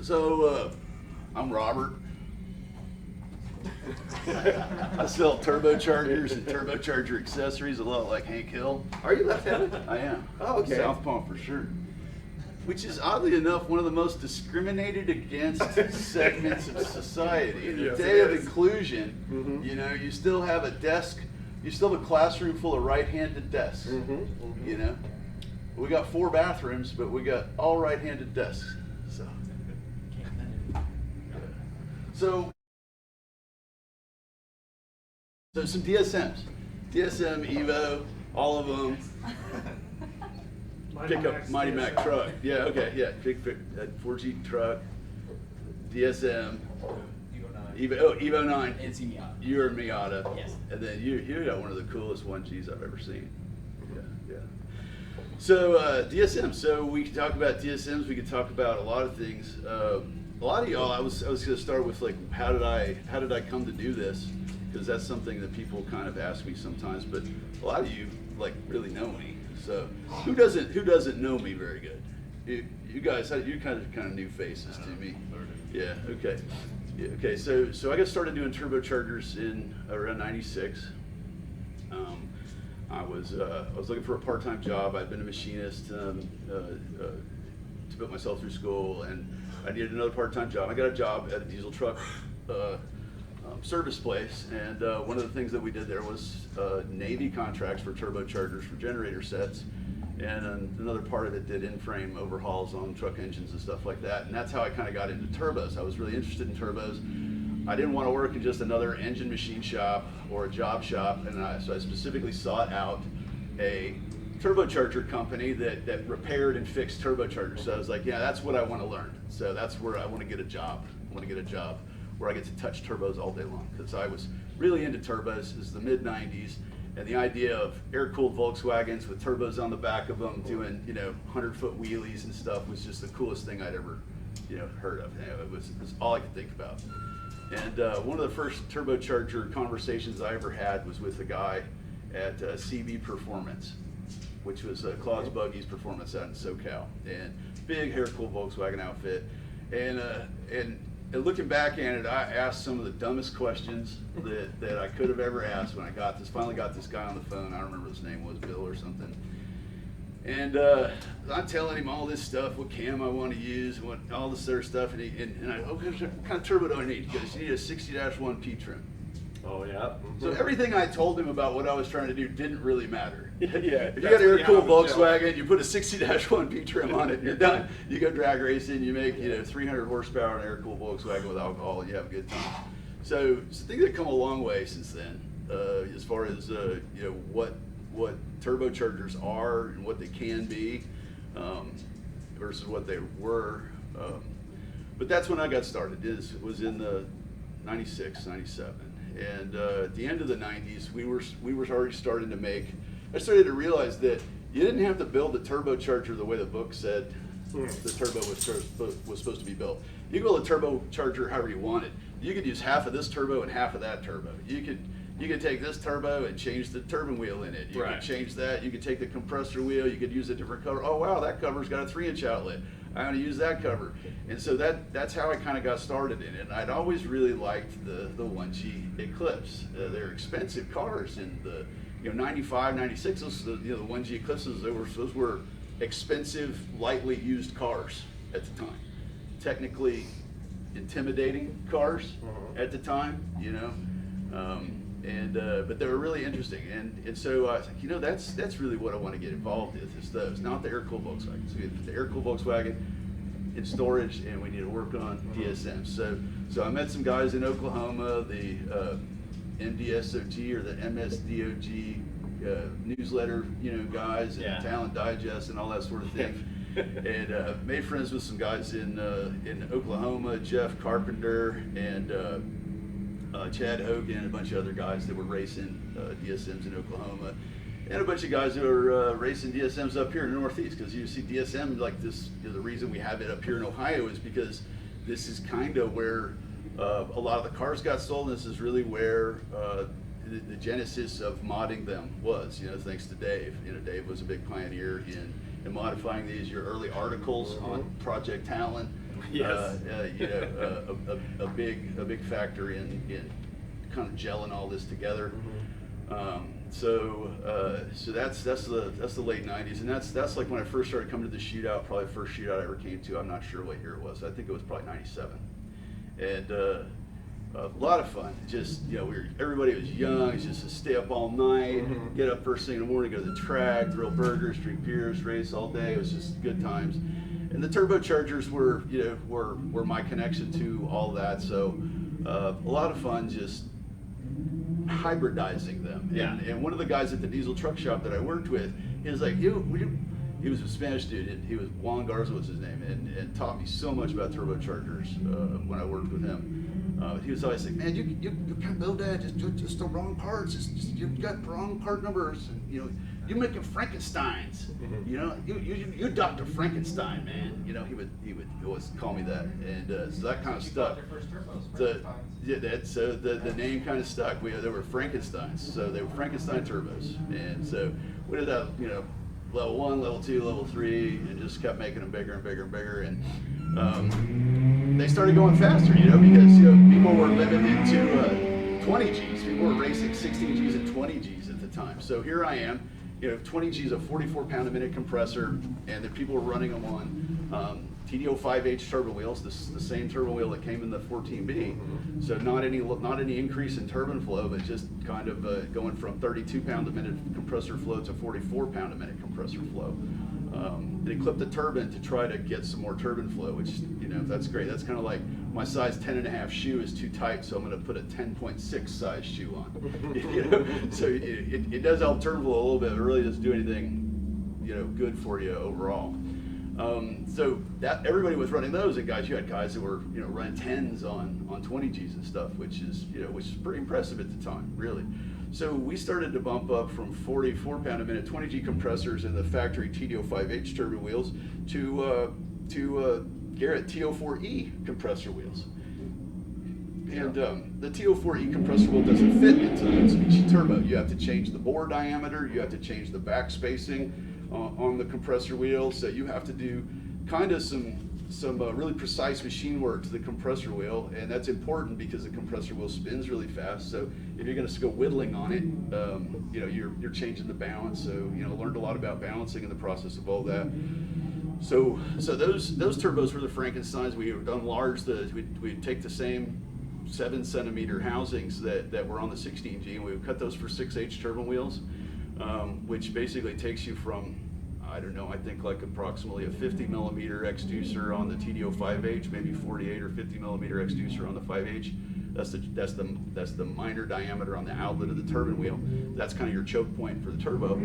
So, I'm Robert. I sell turbochargers and turbocharger accessories, a lot like Hank Hill. Are you left-handed? I am. Oh, okay. Southpaw for sure. Which is oddly enough one of the most discriminated against segments of society. In the Yes, day it of is. inclusion, you know, you still have a desk, you still have a classroom full of right-handed desks. You know, we got 4 bathrooms, but we got all right-handed desks. So some DSMs, DSM, Evo, all of them. Pick up Mighty Mac truck. Yeah, okay, yeah. Pick 4G truck, DSM, Evo 9. It's Miata. You're a Miata. Yes. And then you got one of the coolest 1Gs I've ever seen. Yeah. So DSM. So we could talk about DSMs. We could talk about a lot of things. A lot of y'all. I was going to start with like how did I come to do this? Because that's something that people kind of ask me sometimes. But a lot of you like really know me. So who doesn't know me very good? You guys, you kind of new faces to me. Yeah. Okay. Yeah, okay. So I got started doing turbochargers in around '96. I was looking for a part-time job. I'd been a machinist to put myself through school, and I needed another part-time job. I got a job at a diesel truck service place, and one of the things that we did there was Navy contracts for turbochargers for generator sets, and another part of it did in-frame overhauls on truck engines and stuff like that. And that's how I kind of got into turbos. I was really interested in turbos. I didn't want to work in just another engine machine shop or a job shop, and so I specifically sought out a turbocharger company that repaired and fixed turbochargers. So I was like, yeah, that's what I want to learn. So that's where I want to get a job. I want to get a job where I get to touch turbos all day long, because I was really into turbos. It was the mid-90s, and the idea of air-cooled Volkswagens with turbos on the back of them doing 100-foot wheelies and stuff was just the coolest thing I'd ever heard of. It was all I could think about. And one of the first turbocharger conversations I ever had was with a guy at CB Performance, which was Claus Buggy's Performance out in SoCal, and big air-cooled Volkswagen outfit. And looking back at it, I asked some of the dumbest questions that I could have ever asked when I finally got this guy on the phone. I don't remember what his name was, Bill or something. And I'm telling him all this stuff, what cam I want to use, what all this other stuff, and I what kind of turbo do I need? He goes, you need a 60-1 P trim. Oh yeah. So everything I told him about what I was trying to do didn't really matter. Yeah. If you got an air-cooled Volkswagen, you put a 60-1 P trim on it, you're done. You go drag racing, you make 300 horsepower on an air-cooled Volkswagen with alcohol, and you have a good time. So things have come a long way since then, as far as what turbochargers are and what they can be versus what they were. But that's when I got started. It was in the 96, 97. And at the end of the 90s, we were already starting to I started to realize that you didn't have to build a turbocharger the way the book said the turbo was supposed to be built. You could build a turbocharger however you wanted. You could use half of this turbo and half of that turbo. You could take this turbo and change the turbine wheel in it. You could change that. You could take the compressor wheel. You could use a different cover. Oh wow, that cover's got a 3-inch outlet. I'm going to use that cover. And so that's how I kind of got started in it. And I'd always really liked the 1G Eclipse. They're expensive cars in the 95, 96. The 1G Eclipses, those were expensive, lightly used cars at the time. Technically intimidating cars at the time, but they were really interesting, and so I was like, that's really what I want to get involved with, is those, not the air-cooled Volkswagen. So we have the air-cooled Volkswagen in storage, and we need to work on DSM. So I met some guys in Oklahoma, the MDSOG or the MSDOG newsletter, guys, and Talent Digest and all that sort of thing. And made friends with some guys in Oklahoma, Jeff Carpenter and Chad Hogan, a bunch of other guys that were racing DSMs in Oklahoma, and a bunch of guys that are racing DSMs up here in the Northeast, because you see DSM like this. The reason we have it up here in Ohio is because this is kind of where a lot of the cars got sold. And this is really where the genesis of modding them was, thanks to Dave. Dave was a big pioneer in modifying these. Your early articles on Project Talon Yes. A big factor in kind of gelling all this together. So that's the late '90s, and that's like when I first started coming to the Shootout. Probably the first Shootout I ever came to. I'm not sure what year it was. I think it was probably '97, and a lot of fun. Just everybody was young. It's just to stay up all night, get up first thing in the morning, go to the track, grill burgers, drink beers, race all day. It was just good times. And the Turbochargers were my connection to all that. So a lot of fun just hybridizing them. Yeah. And one of the guys at the diesel truck shop that I worked with, he was like, he was a Spanish dude. He was Juan Garza was his name, and taught me so much about turbochargers when I worked with him. He was always like, man, you can't build that. Just the wrong parts. You've got wrong part numbers. And, you're making Frankensteins. You Dr. Frankenstein, man. He would always call me that, and so that kind of stuck. So the name kind of stuck. They were Frankensteins, so they were Frankenstein turbos, and so we did that. Level 1, level 2, level 3, and just kept making them bigger and bigger and bigger, and they started going faster, because people were limited to 20 Gs. People were racing 16 Gs and 20 Gs at the time. So here I am, 20 Gs, a 44 pound a minute compressor, and the people were running them on TiAL 5H turbo wheels, the same turbo wheel that came in the 14B. So not any increase in turbine flow, but just kind of going from 32 pound a minute compressor flow to 44 pound a minute compressor flow. They clipped the turbine to try to get some more turbine flow, which that's great. That's kind of like my size 10.5 shoe is too tight, so I'm going to put a 10.6 size shoe on. So it does help turbine flow a little bit, but it really doesn't do anything good for you overall. So that everybody was running those, and you had guys that were running 10s on 20 Gs and stuff, which is pretty impressive at the time, really. So we started to bump up from 44 pound a minute 20 G compressors in the factory TiAL 5H turbine wheels to Garrett TO4E compressor wheels. And the TO4E compressor wheel doesn't fit into the Mitsubishi turbo. You have to change the bore diameter, you have to change the back spacing on the compressor wheel, so you have to do kind of some really precise machine work to the compressor wheel, and that's important because the compressor wheel spins really fast. So if you're going to go whittling on it, you're changing the balance. So learned a lot about balancing in the process of all that. So those turbos were the Frankensteins. We would enlarge we'd take the same 7 centimeter housings that were on the 16G, and we would cut those for 6H turbine wheels, which basically takes you from, I think like approximately a 50 millimeter exducer on the TiAL 5H, maybe 48 or 50 millimeter exducer on the 5H. That's the minor diameter on the outlet of the turbine wheel. That's kind of your choke point for the turbo.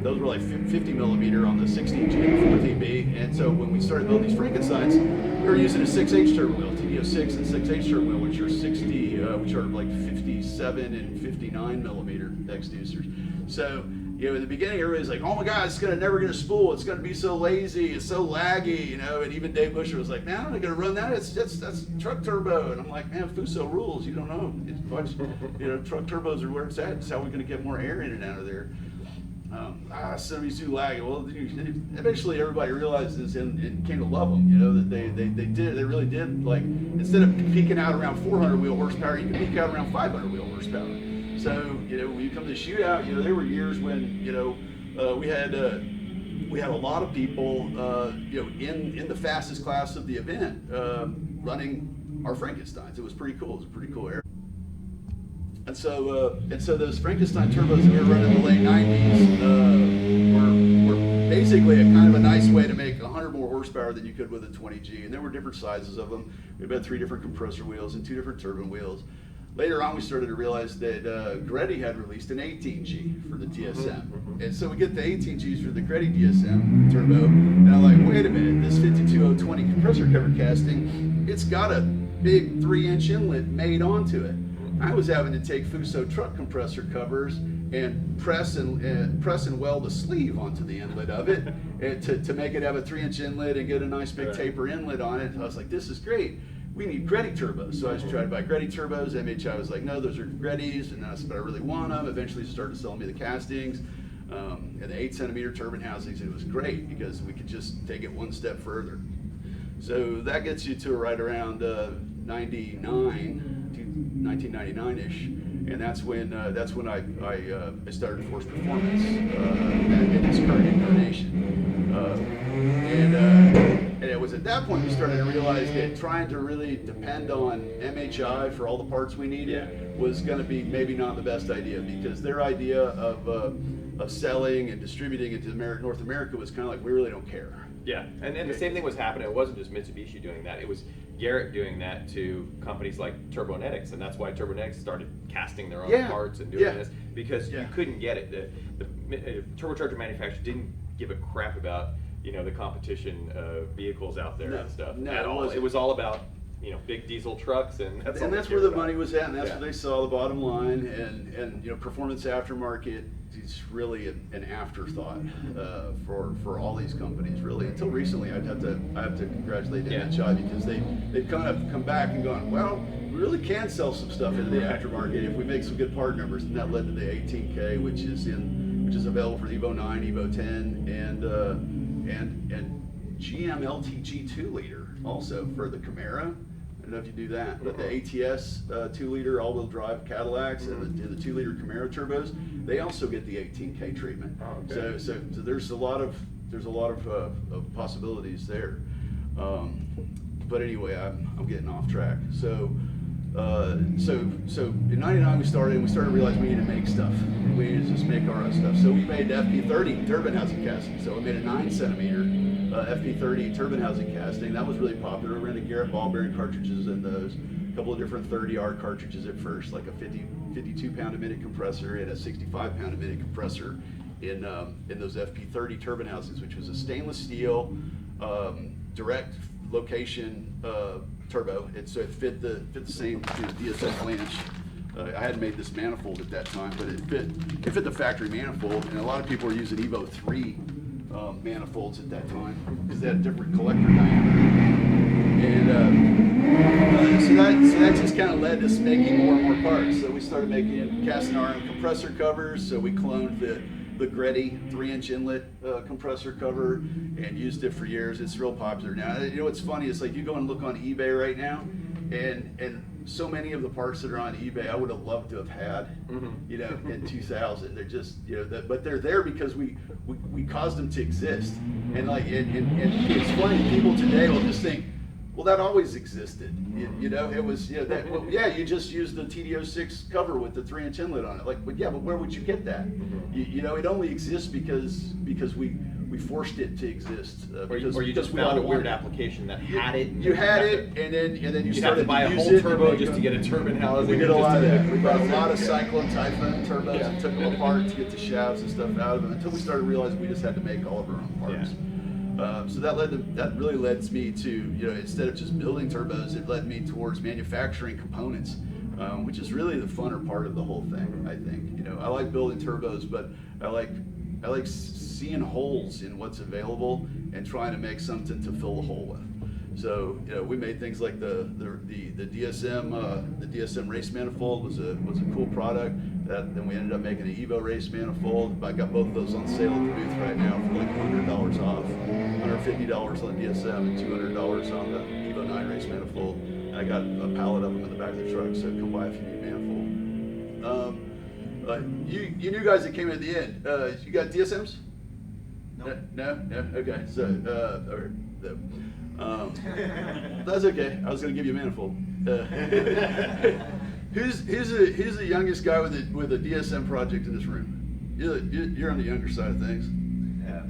Those were like 50 millimeter on the 16G and the 14B. And so when we started building these Frankensteins, we were using a 6H turbine wheel, TiAL 6 and 6H turbine wheel, which are like 57 and 59 millimeter exducers. So in the beginning, everybody's like, "Oh my God, it's never gonna spool. It's gonna be so lazy. It's so laggy." And even Dave Busher was like, "Man, I'm not gonna run that. That's truck turbo." And I'm like, "Man, Fuso rules. You don't know. Truck turbos are where it's at. It's how we're gonna get more air in and out of there." It's gonna be too laggy. Well, eventually everybody realized this and came to love them. That they really did. Like, instead of peaking out around 400 wheel horsepower, you can peak out around 500 wheel horsepower. So, when you come to Shootout, there were years when, we had a lot of people, in the fastest class of the event, running our Frankensteins. It was pretty cool. It was a pretty cool era. And so those Frankenstein turbos that we were running in the late '90s were basically a kind of a nice way to make 100 more horsepower than you could with a 20G. And there were different sizes of them. We had 3 different compressor wheels and 2 different turbine wheels. Later on, we started to realize that Greddy had released an 18G for the DSM. And so we get the 18Gs for the Greddy DSM turbo, and I'm like, wait a minute, this 52020 compressor cover casting, it's got a big 3-inch inlet made onto it. I was having to take Fuso truck compressor covers and press and weld a sleeve onto the inlet of it and to make it have a 3-inch inlet and get a nice big taper inlet on it. I was like, this is great. We need Greddy turbos. So I just tried to buy Greddy turbos. MHI was like, no, those are Greddys, and I said, but I really want them. Eventually started selling me the castings and the 8 centimeter turbine housings, and it was great because we could just take it one step further. So that gets you to right around 1999-ish, and that's when I started Force Performance in its current incarnation, and it was at that point we started to realize that trying to really depend on MHI for all the parts we needed was going to be maybe not the best idea, because their idea of selling and distributing into North America was kind of like, we really don't care. Yeah, and the same thing was happening. It wasn't just Mitsubishi doing that. It was Garrett doing that to companies like Turbonetics, and that's why Turbonetics started casting their own parts and doing this, because you couldn't get it. The turbocharger manufacturer didn't give a crap about the competition vehicles out there and stuff at all. It was all about big diesel trucks, and that's where the money was at, and that's where they saw the bottom line. And performance aftermarket is really an afterthought for all these companies, really. Until recently, I have to congratulate MHI, because they've kind of come back and gone, well, we really can sell some stuff into the aftermarket if we make some good part numbers, and that led to the 18K, which is available for the Evo 9, Evo 10, and GM LTG 2-liter also for the Camaro. I don't know if you do that, but the ATS 2-liter all-wheel drive Cadillacs and the 2-liter Camaro turbos, they also get the 18K treatment. So there's a lot of possibilities there. But anyway, I'm getting off track. So in '99 we started realizing we needed to make stuff. We needed to just make our own stuff. So we made FP30 turbine housing casting. So we made a 9-centimeter FP30 turbine housing casting. That was really popular. We ran the Garrett ball bearing cartridges in those. A couple of different 30R cartridges at first, like a 52 pound a minute compressor and a 65 pound a minute compressor in those FP30 turbine housings, which was a stainless steel direct location turbo. So it fit the same DSM flange. I hadn't made this manifold at that time, but it fit the factory manifold, and a lot of people were using Evo 3 manifolds at that time because they had a different collector diameter. And so that just kind of led to us making more and more parts. So we started casting our own compressor covers. So we cloned the Greddy 3-inch inlet compressor cover and used it for years. It's real popular now. What's funny is, like, you go and look on eBay right now, and so many of the parts that are on eBay I would have loved to have had, in 2000. They're just, but they're there because we caused them to exist. And it's funny, people today will just think, well, that always existed. It was, you just used the TD06 cover with the 3-inch inlet on it. Like, but where would you get that? It only exists because we forced it to exist. Or you just found a weird application that had it. You had it, and then you started have to buy a whole turbo just to get a turbine housing. We did a lot of that. We bought a lot of Cyclone Typhoon turbos and took them apart to get the shafts and stuff out of them, until we started realizing we just had to make all of our own parts. So that really led me to, instead of just building turbos, it led me towards manufacturing components, which is really the funner part of the whole thing, I think. I like building turbos, but I like seeing holes in what's available and trying to make something to fill the hole with. So we made things like the DSM race manifold was a cool product. Then we ended up making an Evo race manifold. I got both of those on sale at the booth right now for like $100 off, $150 on DSM and $200 on the Evo 9 race manifold. And I got a pallet of them in the back of the truck, so come by if you need a manifold. You new guys that came at the end, you got DSMs? No? Okay. So, that's okay. I was going to give you a manifold. Who's the youngest guy with a DSM project in this room? You're on the younger side of things. Yeah,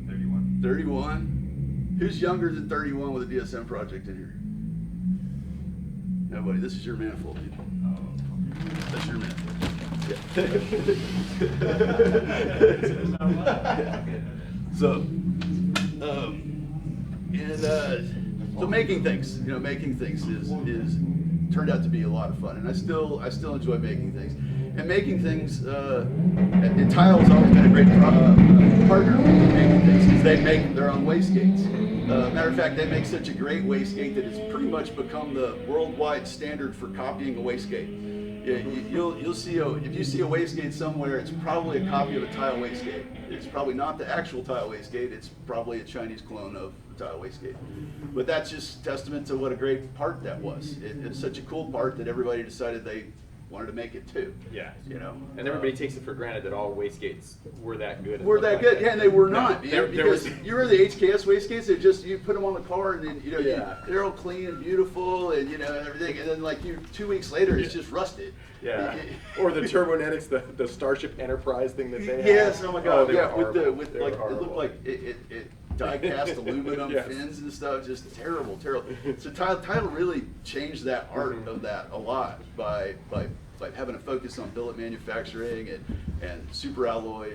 31. 31? Who's younger than 31 with a DSM project in here? Nobody. This is your manifold. That's your manifold. So making things, is turned out to be a lot of fun, and I still enjoy making things. And making things, and TiAL has always been a great partner with making things, because they make their own wastegates. Matter of fact, they make such a great wastegate that it's pretty much become the worldwide standard for copying a wastegate. Yeah, you'll see if you see a wastegate somewhere, it's probably a copy of a TiAL wastegate. It's probably not the actual TiAL wastegate. It's probably a Chinese clone of the TiAL wastegate. But that's just testament to what a great part that was. It's such a cool part that everybody decided they wanted to make it too. Yeah. You know. And everybody takes it for granted that all wastegates were that good. Were that good? Yeah, and they were not. There because was, you were the HKS wastegates. They just you put them on the car and then Yeah. they're all clean and beautiful and and everything. And then like 2 weeks later, it's just rusted. Yeah. Or the Turbonetics, the Starship Enterprise thing that they had. Yes. Oh my God. they Yeah. were horrible. With They were like it horrible. looked like it die-cast aluminum Yes. fins and stuff. Just terrible. So TiAL really changed that art of that a lot by having a focus on billet manufacturing and super alloy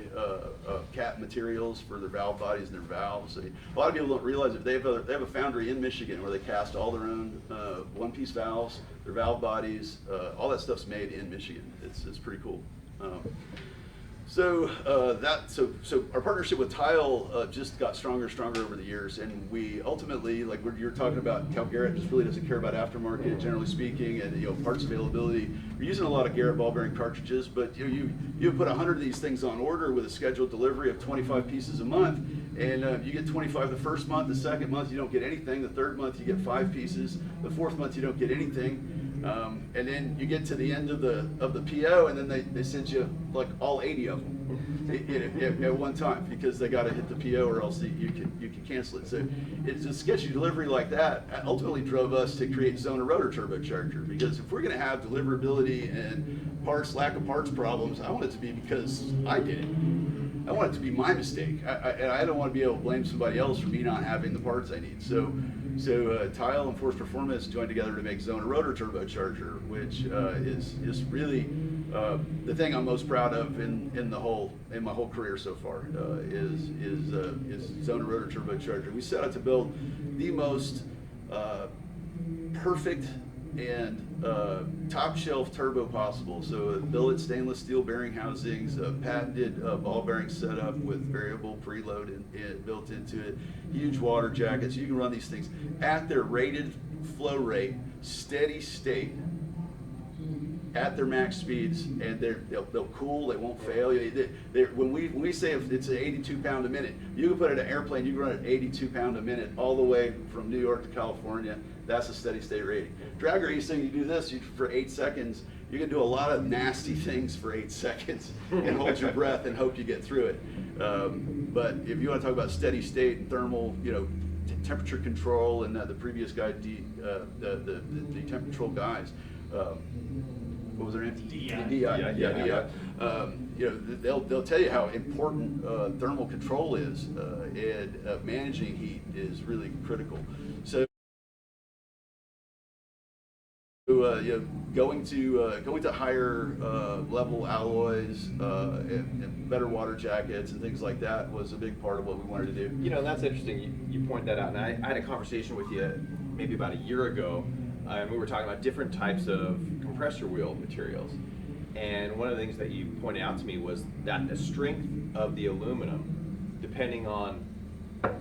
cap materials for their valve bodies and their valves. A lot of people don't realize that they have a foundry in Michigan where they cast all their own one-piece valves, their valve bodies, all that stuff's made in Michigan. It's pretty cool. So our partnership with TiAL just got stronger and stronger over the years, and we ultimately, like you're talking about, how Garrett just really doesn't care about aftermarket, generally speaking, and parts availability. We're using a lot of Garrett ball bearing cartridges, but you put 100 of these things on order with a scheduled delivery of 25 pieces a month, and you get 25 the first month, the second month you don't get anything, the third month you get 5 pieces, the fourth month you don't get anything. And then you get to the end of the PO, and then they send you like all 80 of them at one time because they got to hit the PO or else you can cancel it. So it's a scheduled delivery like that ultimately drove us to create Zona Rotor Turbocharger, because if we're going to have deliverability and lack of parts problems, I want it to be because I did it. I want it to be my mistake. I don't want to be able to blame somebody else for me not having the parts I need. So TiAL and Force Performance joined together to make Zona Rotor Turbocharger, which is really the thing I'm most proud of in my whole career so far. Is Zona Rotor Turbocharger. We set out to build the most perfect and top shelf turbo possible. So billet stainless steel bearing housings, patented ball bearing setup with variable preload built into it, huge water jackets. You can run these things at their rated flow rate, steady state, at their max speeds, and they'll cool. They won't fail. When we say if it's an 82 pound a minute, you can put it in an airplane. You can run it 82 pound a minute all the way from New York to California. That's a steady state rating. Drag racing, you do this for 8 seconds. You can do a lot of nasty things for 8 seconds and hold your breath and hope you get through it. But if you want to talk about steady state and thermal, temperature control, and the previous guy, the temp control guys. What was their name? DI. They'll tell you how important thermal control is, and managing heat is really critical. So, going to higher level alloys and better water jackets and things like that was a big part of what we wanted to do. And that's interesting. You point that out, and I had a conversation with you maybe about a year ago. And we were talking about different types of compressor wheel materials. And one of the things that you pointed out to me was that the strength of the aluminum, depending on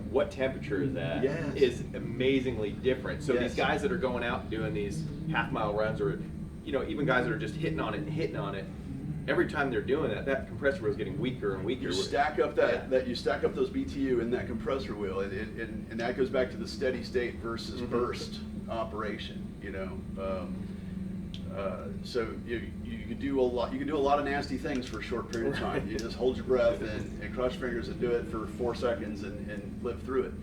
what temperature is at, Yes. is amazingly different. So Yes. these guys that are going out and doing these half-mile runs, or even guys that are just hitting on it, every time they're doing that compressor wheel is getting weaker and weaker. You stack up you stack up those BTU in that compressor wheel, and that goes back to the steady state versus burst operation. So you can do a lot. You can do a lot of nasty things for a short period of time. You just hold your breath and cross your fingers and do it for 4 seconds and live through it.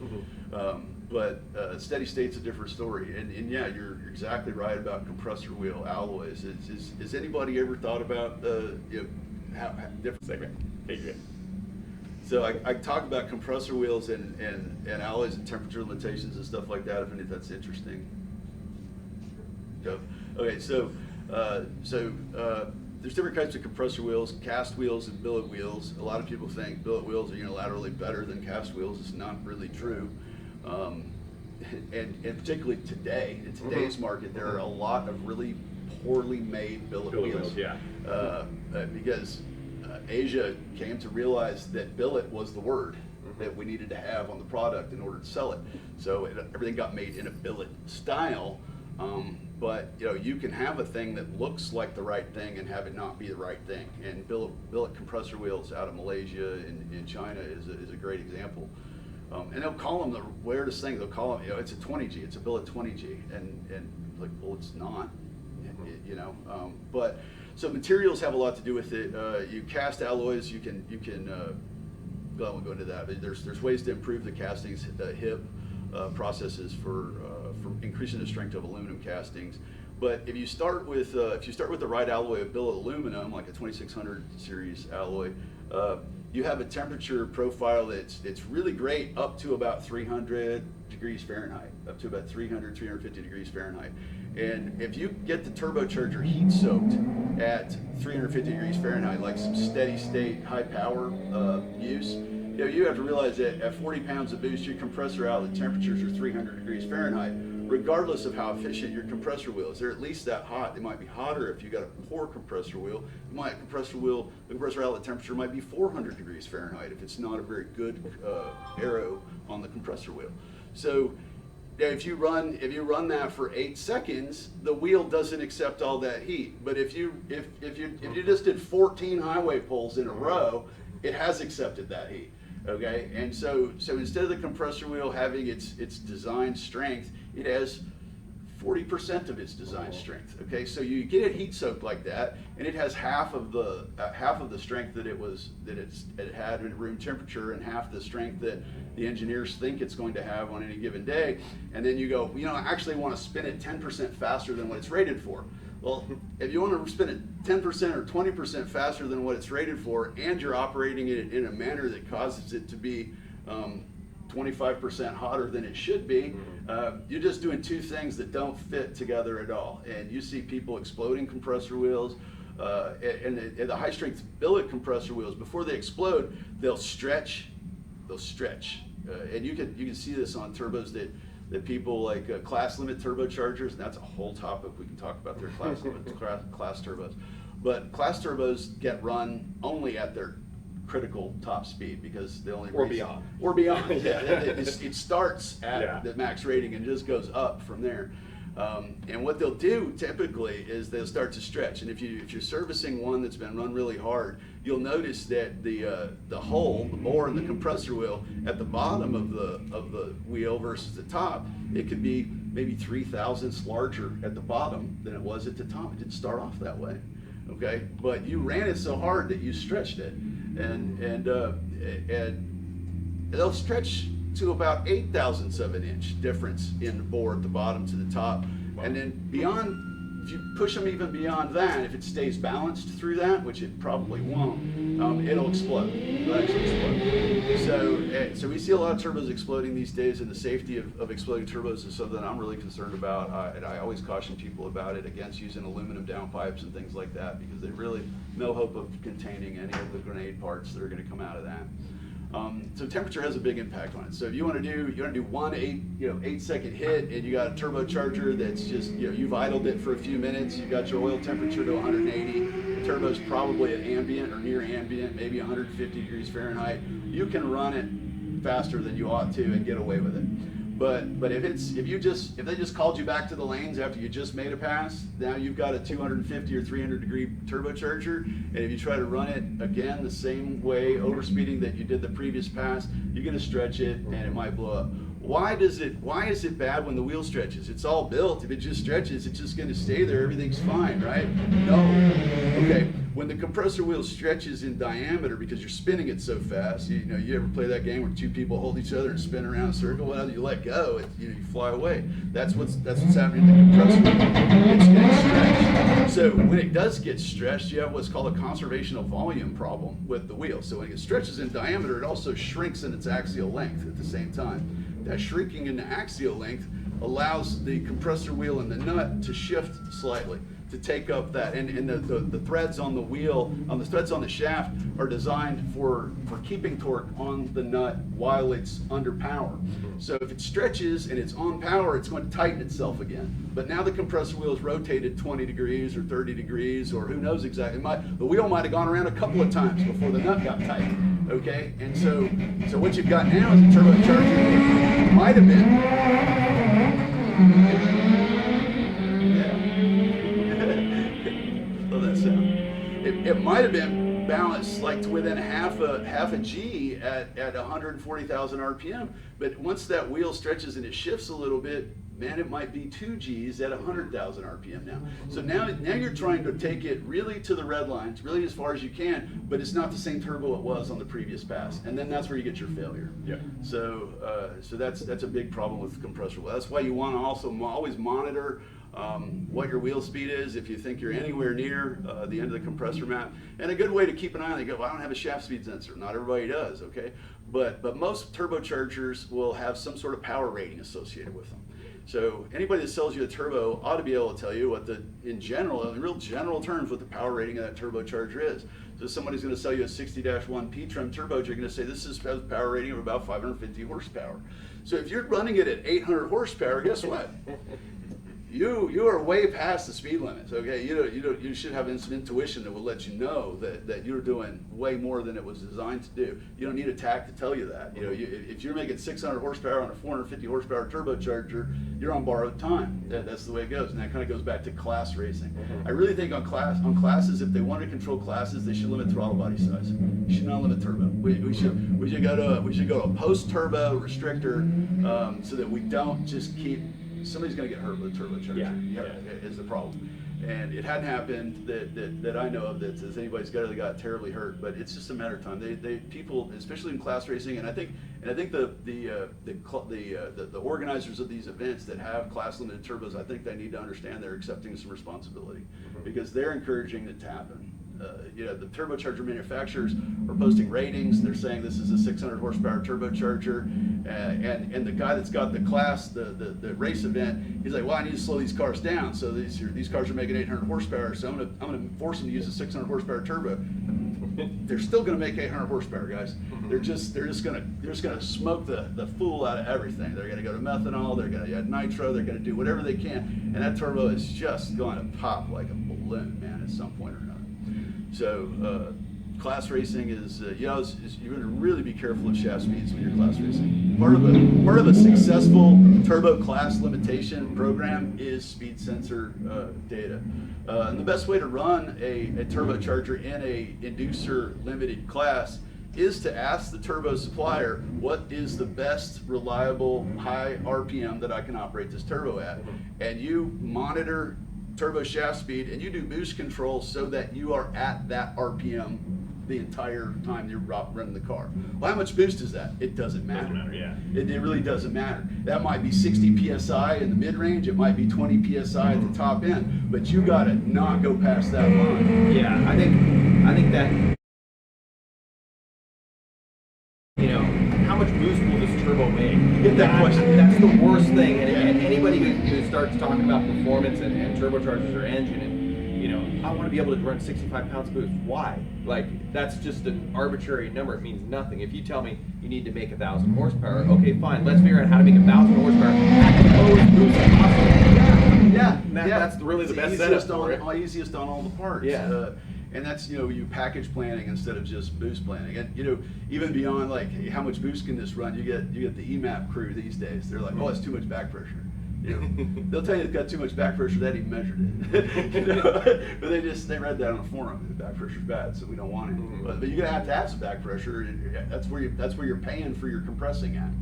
But steady state's a different story. And yeah, you're exactly right about compressor wheel alloys. Has anybody ever thought about how different? Second. So I talk about compressor wheels and alloys and temperature limitations and stuff like that, if that's interesting. Okay, so there's different kinds of compressor wheels, cast wheels and billet wheels. A lot of people think billet wheels are unilaterally better than cast wheels. It's not really true. And particularly today, in today's market, there are a lot of really poorly made billet wheels. Because Asia came to realize that billet was the word that we needed to have on the product in order to sell it. So everything got made in a billet style. But you can have a thing that looks like the right thing and have it not be the right thing. And billet compressor wheels out of Malaysia and in China is a great example. And they'll call them the weirdest thing. They'll call them, it's a 20G, it's a billet 20G, and like, well, it's not, But so materials have a lot to do with it. You cast alloys, you can. I won't go into that, but there's ways to improve the castings, HIP processes for increasing the strength of aluminum castings. But if you start with the right alloy of billet aluminum, like a 2600 series alloy, you have a temperature profile that's really great up to about 300 degrees Fahrenheit, up to about 350 degrees Fahrenheit. And if you get the turbocharger heat soaked at 350 degrees Fahrenheit, like some steady state high power use, you have to realize that at 40 pounds of boost, your compressor outlet temperatures are 300 degrees Fahrenheit, regardless of how efficient your compressor wheel is. They're at least that hot. They might be hotter if you got a poor compressor wheel. The compressor outlet temperature might be 400 degrees Fahrenheit if it's not a very good arrow on the compressor wheel. So if you run that for 8 seconds, the wheel doesn't accept all that heat. But if you just did 14 highway pulls in a row, it has accepted that heat. Okay, and so instead of the compressor wheel having its design strength, it has 40% of its design strength. Okay, so you get it heat soaked like that, and it has half of the strength that it had at room temperature, and half the strength that the engineers think it's going to have on any given day. And then you go, I actually want to spin it 10% faster than what it's rated for. Well, if you want to spin it 10% or 20% faster than what it's rated for, and you're operating it in a manner that causes it to be 25% hotter than it should be, you're just doing two things that don't fit together at all. And you see people exploding compressor wheels, and the high strength billet compressor wheels, before they explode, they'll stretch. And you can see this on turbos that people like class limit turbochargers, and that's a whole topic we can talk about their class limit class turbos. But class turbos get run only at their critical top speed because they only beyond. Yeah, it starts at the max rating and just goes up from there. And what they'll do typically is they'll start to stretch. And if you're servicing one that's been run really hard, you'll notice that the hole, the bore in the compressor wheel at the bottom of the wheel versus the top, it could be maybe 3 thousandths larger at the bottom than it was at the top. It didn't start off that way, okay? But you ran it so hard that you stretched it, and they'll stretch to about 8 thousandths of an inch difference in the bore at the bottom to the top. Wow. And then beyond, if you push them even beyond that, if it stays balanced through that, which it probably won't, it'll explode. It'll actually explode. So we see a lot of turbos exploding these days, and the safety of exploding turbos is something I'm really concerned about. And I always caution people about it, against using aluminum downpipes and things like that, because there's really no hope of containing any of the grenade parts that are going to come out of that. So temperature has a big impact on it. So if you want to do one 8-second hit, and you got a turbocharger that's just, you've idled it for a few minutes, you got your oil temperature to 180, the turbo's probably at ambient or near ambient, maybe 150 degrees Fahrenheit, you can run it faster than you ought to and get away with it. But if they just called you back to the lanes after you just made a pass, now you've got a 250 or 300 degree turbocharger, and if you try to run it again the same way, overspeeding that you did the previous pass, you're going to stretch it and it might blow up. Why is it bad when the wheel stretches? It's all built. If it just stretches, it's just going to stay there. Everything's fine, right? No. Okay. When the compressor wheel stretches in diameter because you're spinning it so fast, you ever play that game where two people hold each other and spin around a circle? Well, you let go, you fly away. That's what's happening in the compressor wheel. It's getting stretched. So when it does get stretched, you have what's called a conservation of volume problem with the wheel. So when it stretches in diameter, it also shrinks in its axial length at the same time. That shrinking in the axial length allows the compressor wheel and the nut to shift slightly, to take up that, and the threads on the wheel, the threads on the shaft are designed for keeping torque on the nut while it's under power. So if it stretches and it's on power, it's going to tighten itself again. But now the compressor wheel is rotated 20 degrees or 30 degrees, or who knows exactly. The wheel might have gone around a couple of times before the nut got tight. Okay, and so what you've got now is a turbocharger that might have been. Yeah. might have been balanced like to within half a G at 140,000 RPM. But once that wheel stretches and it shifts a little bit, man, it might be 2 Gs at 100,000 RPM now. So now you're trying to take it really to the red lines, really as far as you can, but it's not the same turbo it was on the previous pass. And then that's where you get your failure. Yeah. So that's a big problem with compressor wheel. That's why you want to also always monitor what your wheel speed is if you think you're anywhere near the end of the compressor map. And a good way to keep an eye on it, you go, well, I don't have a shaft speed sensor. Not everybody does, okay? But most turbochargers will have some sort of power rating associated with them. So anybody that sells you a turbo ought to be able to tell you what in real general terms, what the power rating of that turbocharger is. So if somebody's going to sell you a 60-1 P-trim turbo, you're going to say this has a power rating of about 550 horsepower. So if you're running it at 800 horsepower, guess what? You are way past the speed limits. Okay, you should have some intuition that will let you know that you're doing way more than it was designed to do. You don't need a tach to tell you that. If you're making 600 horsepower on a 450 horsepower turbocharger, you're on borrowed time. That's the way it goes, and that kind of goes back to class racing. I really think on classes, if they want to control classes, they should limit throttle body size. You should not limit turbo. We should go to a post turbo restrictor so that we don't just keep. Somebody's going to get hurt with a turbocharger. Is the problem. And it hadn't happened that I know of that anybody's got terribly hurt, but it's just a matter of time. They people, especially in class racing, and I think the organizers of these events that have class limited turbos, I think they need to understand they're accepting some responsibility because they're encouraging it to happen. The turbocharger manufacturers are posting ratings. They're saying this is a 600 horsepower turbocharger, and the guy that's got the class, the race event, he's like, well, I need to slow these cars down. So these cars are making 800 horsepower, so I'm gonna force them to use a 600 horsepower turbo. They're still gonna make 800 horsepower, guys. They're just gonna smoke the fool out of everything. They're gonna go to methanol. They're gonna add nitro. They're gonna do whatever they can, and that turbo is just going to pop like a balloon, man, at some point or another. So class racing is, you're going to really be careful of shaft speeds when you're class racing. Part of a successful turbo class limitation program is speed sensor data. And the best way to run a turbocharger in a inducer limited class is to ask the turbo supplier, what is the best reliable high RPM that I can operate this turbo at? And you monitor turbo shaft speed and you do boost control so that you are at that RPM the entire time you're running the car. Well, how much boost is that? It doesn't matter. It really doesn't matter. That might be 60 PSI in the mid-range, it might be 20 PSI at the top end, but you gotta not go past that line. Yeah, I think that, how much boost will this turbo make? You get that question. That's the worst thing. And anybody who starts talking about performance and turbochargers or engine, and I want to be able to run 65 pounds boost. Why? Like, that's just an arbitrary number. It means nothing. If you tell me you need to make 1,000 horsepower, okay, fine. Let's figure out how to make 1,000 horsepower at the lowest boost possible. Yeah. That's really the best setup. Easiest on all the parts. Yeah. And that's, you package planning instead of just boost planning. And, even beyond like, hey, how much boost can this run? You get the EMAP crew these days. They're like, oh, it's too much back pressure. They'll tell you it's got too much back pressure. They haven't even measured it. But they read that on a forum. The back pressure's bad, so we don't want it. But you're gonna have to have some back pressure. That's where you're paying for your compressing at.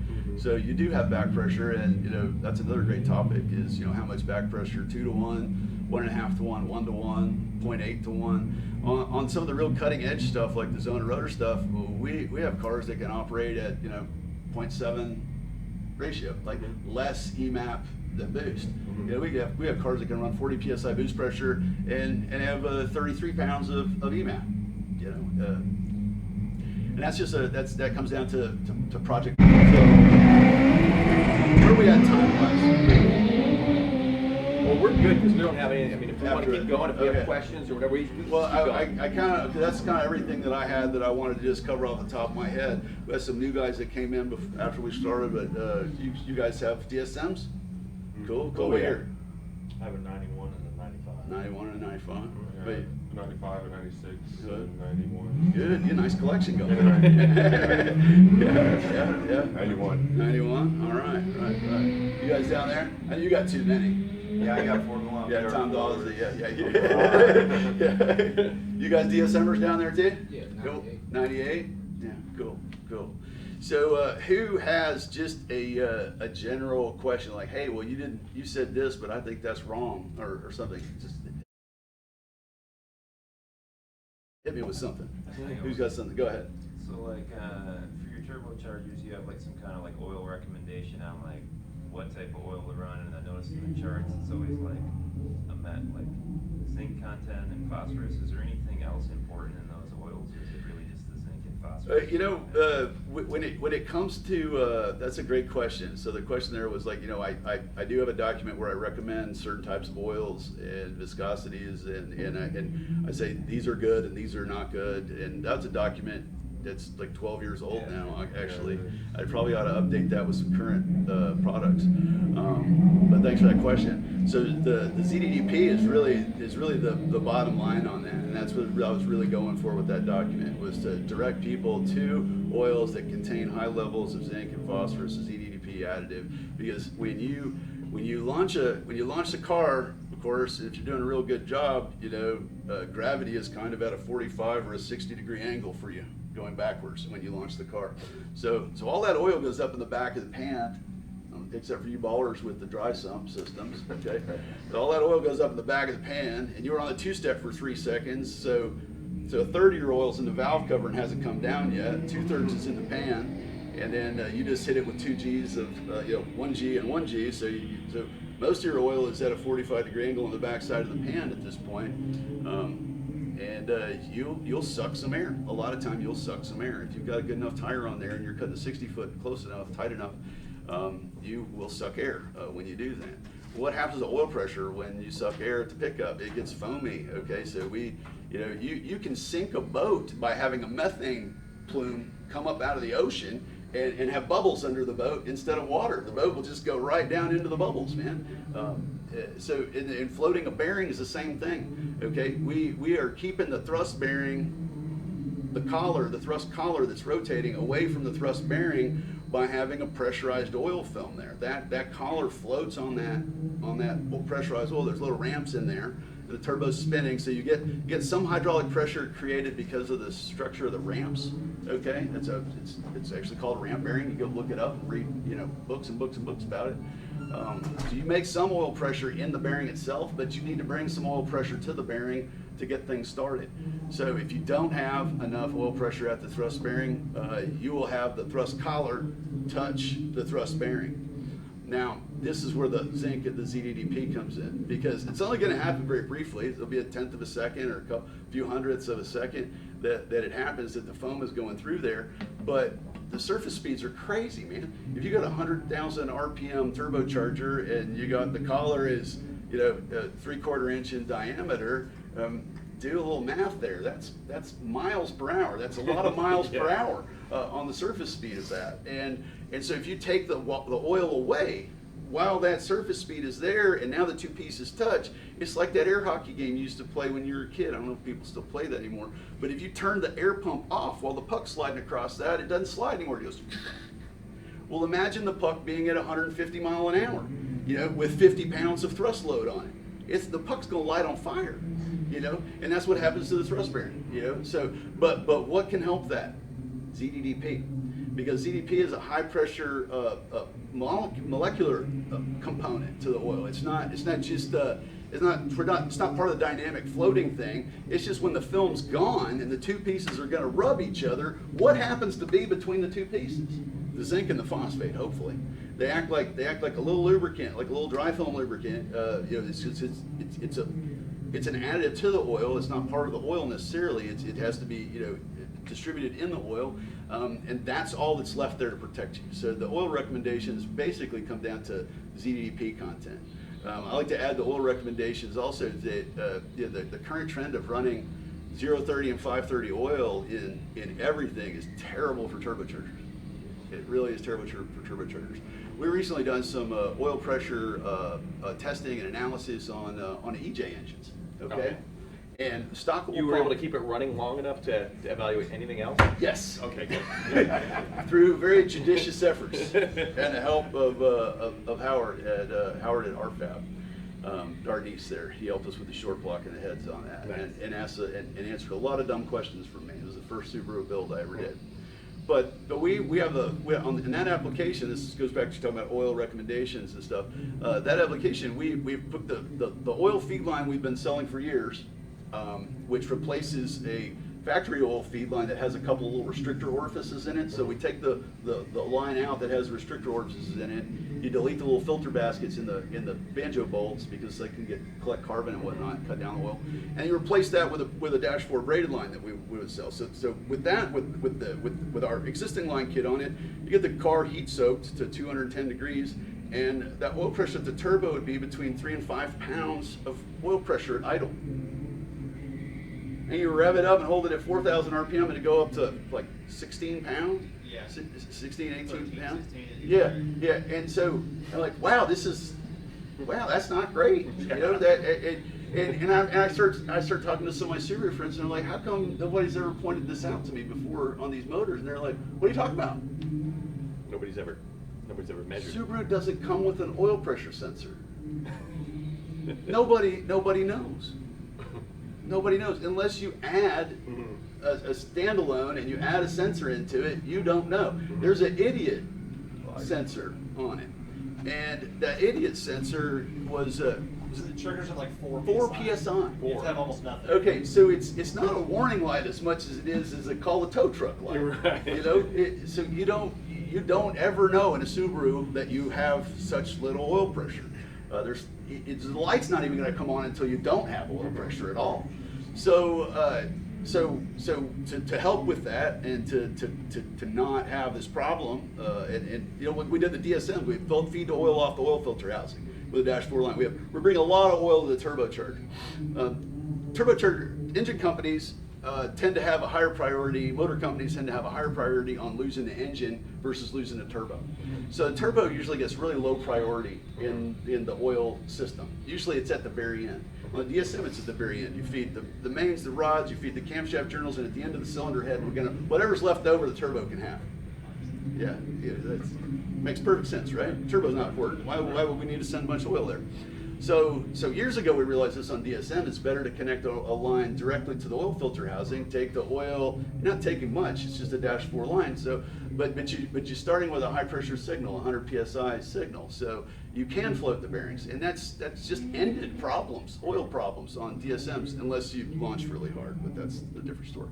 So you do have back pressure, and that's another great topic is how much back pressure, 2 to 1, 1.5 to 1, 1 to 1, 0.8 to 1. On some of the real cutting edge stuff like the Zona rotor stuff, we have cars that can operate at 0.7 ratio, like less EMAP than boost. We have cars that can run 40 psi boost pressure and have 33 pounds of EMAP. And that's just that comes down to project. So where are we at time wise? Well, we're good because we don't have any. I mean, if we want to keep going, if we have questions or whatever, that's kind of everything that I had that I wanted to just cover off the top of my head. We had some new guys that came in after we started, but you guys have DSMs? Cool. Oh, yeah. I have a 91 and a 95. 91 and a 95. Yeah, Wait. 95 and 96 Good. and 91. Good. You nice collection going. Yeah. 91. 91. All right. You guys down there? I know you got too many. Yeah, I got 4 going Tom. Yeah, Tom Dawes. Dawes. Yeah. You guys DSMers down there too? Yeah, Cool. 98. 98? Yeah, cool. So who has just a general question like, hey, well you said this, but I think that's wrong, or something. Just hit me with something. Who's got something? Go ahead. So like for your turbochargers, you have like some kind of like oil recommendation on like what type of oil to run, and I noticed in the charts it's always like like zinc content and phosphorus. Is there anything else important in those oils, or is it really just the zinc and phosphorus? When it comes to that's a great question. So the question there was like, I do have a document where I recommend certain types of oils and viscosities, and I say these are good and these are not good, and that's a document that's like 12 years old now. Actually, I probably ought to update that with some current products. But thanks for that question. So the ZDDP is really the bottom line on that, and that's what I was really going for with that document, was to direct people to oils that contain high levels of zinc and phosphorus, the ZDDP additive, because when you launch the car, of course, if you're doing a real good job, gravity is kind of at a 45 or a 60-degree angle for you, going backwards when you launch the car. So all that oil goes up in the back of the pan, except for you ballers with the dry sump systems, okay? So all that oil goes up in the back of the pan, and you were on the two-step for 3 seconds, so a third of your oil's in the valve cover and hasn't come down yet, 2/3 is in the pan, and then you just hit it with 2 Gs of 1 G and 1 G, so most of your oil is at a 45-degree angle on the back side of the pan at this point. And you'll suck some air. A lot of time you'll suck some air. If you've got a good enough tire on there and you're cutting a 60-foot close enough, tight enough, you will suck air when you do that. What happens to oil pressure when you suck air at the pickup? It gets foamy, okay? So you can sink a boat by having a methane plume come up out of the ocean and have bubbles under the boat instead of water. The boat will just go right down into the bubbles, man. So in floating a bearing is the same thing, okay? We are keeping the thrust bearing, the thrust collar that's rotating away from the thrust bearing by having a pressurized oil film there. That collar floats on that pressurized oil. There's little ramps in there. The turbo's spinning, so you get some hydraulic pressure created because of the structure of the ramps. Okay, it's actually called ramp bearing. You go look it up and read books and books and books about it. So you make some oil pressure in the bearing itself, but you need to bring some oil pressure to the bearing to get things started. So if you don't have enough oil pressure at the thrust bearing, you will have the thrust collar touch the thrust bearing. Now, this is where the zinc at the ZDDP comes in, because it's only going to happen very briefly. It'll be 1/10 of a second or a few hundredths of a second that it happens, that the foam is going through there. But the surface speeds are crazy, man. If you got a 100,000 RPM turbocharger and you got the collar is 3/4 inch in diameter, do a little math there. That's miles per hour. That's a lot of miles per hour on the surface speed of that. And so if you take the oil away while that surface speed is there, and now the two pieces touch, it's like that air hockey game you used to play when you were a kid. I don't know if people still play that anymore. But if you turn the air pump off while the puck's sliding across that, it doesn't slide anymore. It goes. Well, imagine the puck being at 150 miles an hour, with 50 pounds of thrust load on it. The puck's going to light on fire, and that's what happens to the thrust bearing, So, but what can help that? ZDDP, because ZDP is a high pressure molecular component to the oil. It's not part of the dynamic floating thing. It's just when the film's gone and the two pieces are going to rub each other, what happens to be between the two pieces? The zinc and the phosphate, hopefully. They act like a little lubricant, like a little dry film lubricant. It's an additive to the oil. It's not part of the oil necessarily. It has to be distributed in the oil, and that's all that's left there to protect you. So the oil recommendations basically come down to ZDDP content. I like to add the oil recommendations also that the current trend of running 030 and 530 oil in everything is terrible for turbochargers. It really is terrible for turbochargers. We recently done some oil pressure testing and analysis on EJ engines. Okay. And stock oil. You were able to keep it running long enough to evaluate anything else? Yes. Okay, good. Through very judicious efforts and the help of Howard at RFAB. Darnice there. He helped us with the short block and the heads on that, Nice. and answered a lot of dumb questions for me. It was the first Subaru build I ever did. But we have in that application. This goes back to talking about oil recommendations and stuff. That application, we've put the oil feed line we've been selling for years, which replaces a factory oil feed line that has a couple of little restrictor orifices in it. So we take the line out that has restrictor orifices in it. You delete the little filter baskets in the banjo bolts because they can collect carbon and whatnot, and cut down the oil. And you replace that with a dash 4 braided line that we would sell. So with that, with our existing line kit on it, you get the car heat soaked to 210 degrees, and that oil pressure at the turbo would be between 3 and 5 pounds of oil pressure at idle. And you rev it up and hold it at 4,000 RPM, and it go up to like 16 pounds? Yeah. 16, 18 13, pounds? 16, Yeah. And so I'm like, wow, that's not great. You know, I start talking to some of my Subaru friends, and they're like, how come nobody's ever pointed this out to me before on these motors? And they're like, what are you talking about? Nobody's ever measured. Subaru doesn't come with an oil pressure sensor. Nobody knows. Nobody knows unless you add a standalone and you add a sensor into it. You don't know. There's an idiot sensor on it, and that idiot sensor was So the triggers are like 4 PSI. You have to have almost nothing. Okay, so it's not a warning light as much as it is as a call the tow truck light. Right. You know, so you don't ever know in a Subaru that you have such little oil pressure. The light's not even going to come on until you don't have oil pressure at all. So to help with that and to not have this problem, and you know, when we did the DSM, we feed the oil off the oil filter housing with a dash 4 line. We're bringing a lot of oil to the turbocharger. Turbocharger engine companies tend to have a higher priority, motor companies tend to have a higher priority on losing the engine versus losing the turbo. So the turbo usually gets really low priority in the oil system. Usually it's at the very end. On the DSM, it's at the very end. You feed the mains, the rods, you feed the camshaft journals, and at the end of the cylinder head, whatever's left over, the turbo can have. Yeah, that makes perfect sense, right? Turbo's not important. Why would we need to send a bunch of oil there? So years ago, we realized this on DSM. It's better to connect a line directly to the oil filter housing. Take the oil. You're not taking much. It's just a dash 4 line. So, but you're starting with a high pressure signal, 100 psi signal. So you can float the bearings, and that's just ended problems, oil problems on DSMs, unless you launch really hard. But that's a different story.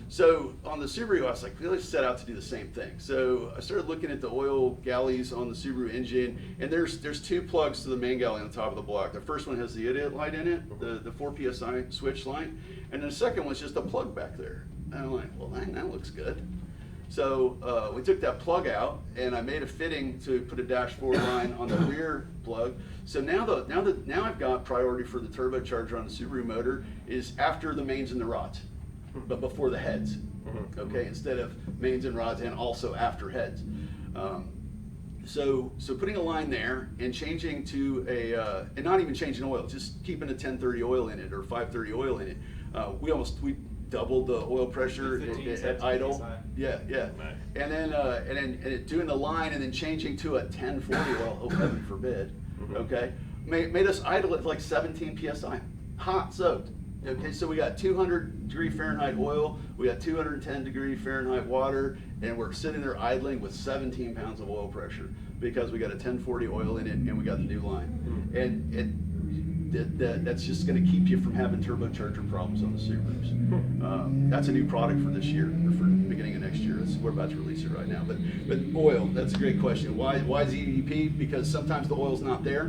So on the Subaru, I was like, let's set out to do the same thing. So I started looking at the oil galleys on the Subaru engine, and there's 2 plugs to the main galley on the top of the block. The first one has the idiot light in it, the 4 psi switch light, and the second one's just a plug back there. And I'm like, well, that looks good. So we took that plug out, and I made a fitting to put a dash 4 line on the rear plug. So now I've got priority for the turbocharger on the Subaru motor is after the mains and the rods, but before the heads. Okay, instead of mains and rods, and also after heads. So putting a line there and changing to and not even changing oil, just keeping a 1030 oil in it or 530 oil in it. We doubled the oil pressure 15, at idle. PSI. Yeah. Nice. And then doing the line and then changing to a 1040 oil, oh heaven forbid. Okay, made us idle at like 17 psi, hot soaked. Okay, so we got 200 degree Fahrenheit oil, we got 210 degree Fahrenheit water, and we're sitting there idling with 17 pounds of oil pressure because we got a 1040 oil in it and we got the new line. And that's just going to keep you from having turbocharger problems on the Subarus. That's a new product for this year, or for the beginning of next year. We're about to release it right now. But oil, that's a great question. Why ZDP? Because sometimes the oil's not there.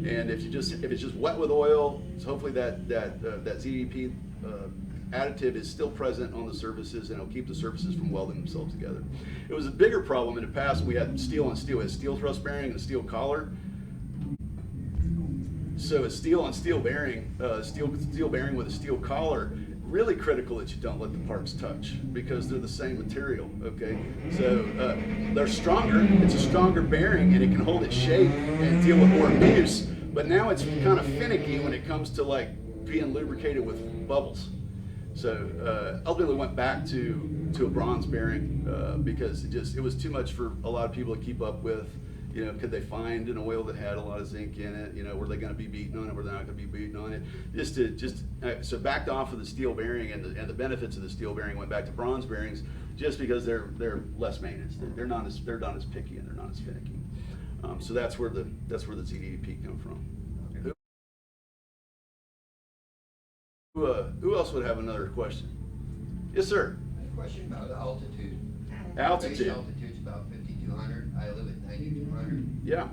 And if it's just wet with oil, so hopefully that ZDP additive is still present on the surfaces, and it'll keep the surfaces from welding themselves together. It was a bigger problem in the past. We had steel on steel. We had steel thrust bearing and a steel collar. So a steel on steel bearing, steel bearing with a steel collar, really critical that you don't let the parts touch because they're the same material, okay? So they're stronger, it's a stronger bearing, and it can hold its shape and deal with more abuse, but now it's kind of finicky when it comes to like being lubricated with bubbles. So ultimately went back to a bronze bearing because it was too much for a lot of people to keep up with. You know, could they find an oil that had a lot of zinc in it? You know, were they going to be beaten on it? Were they not going to be beaten on it? So backed off of the steel bearing, and the benefits of the steel bearing went back to bronze bearings, just because they're less maintenance. They're not as picky, and they're not as finicky. So that's where the ZDP come from. Who else would have another question? Yes, sir. A question about altitude. Altitude. Base altitude's about 5,200. I live at 9,200. Yeah.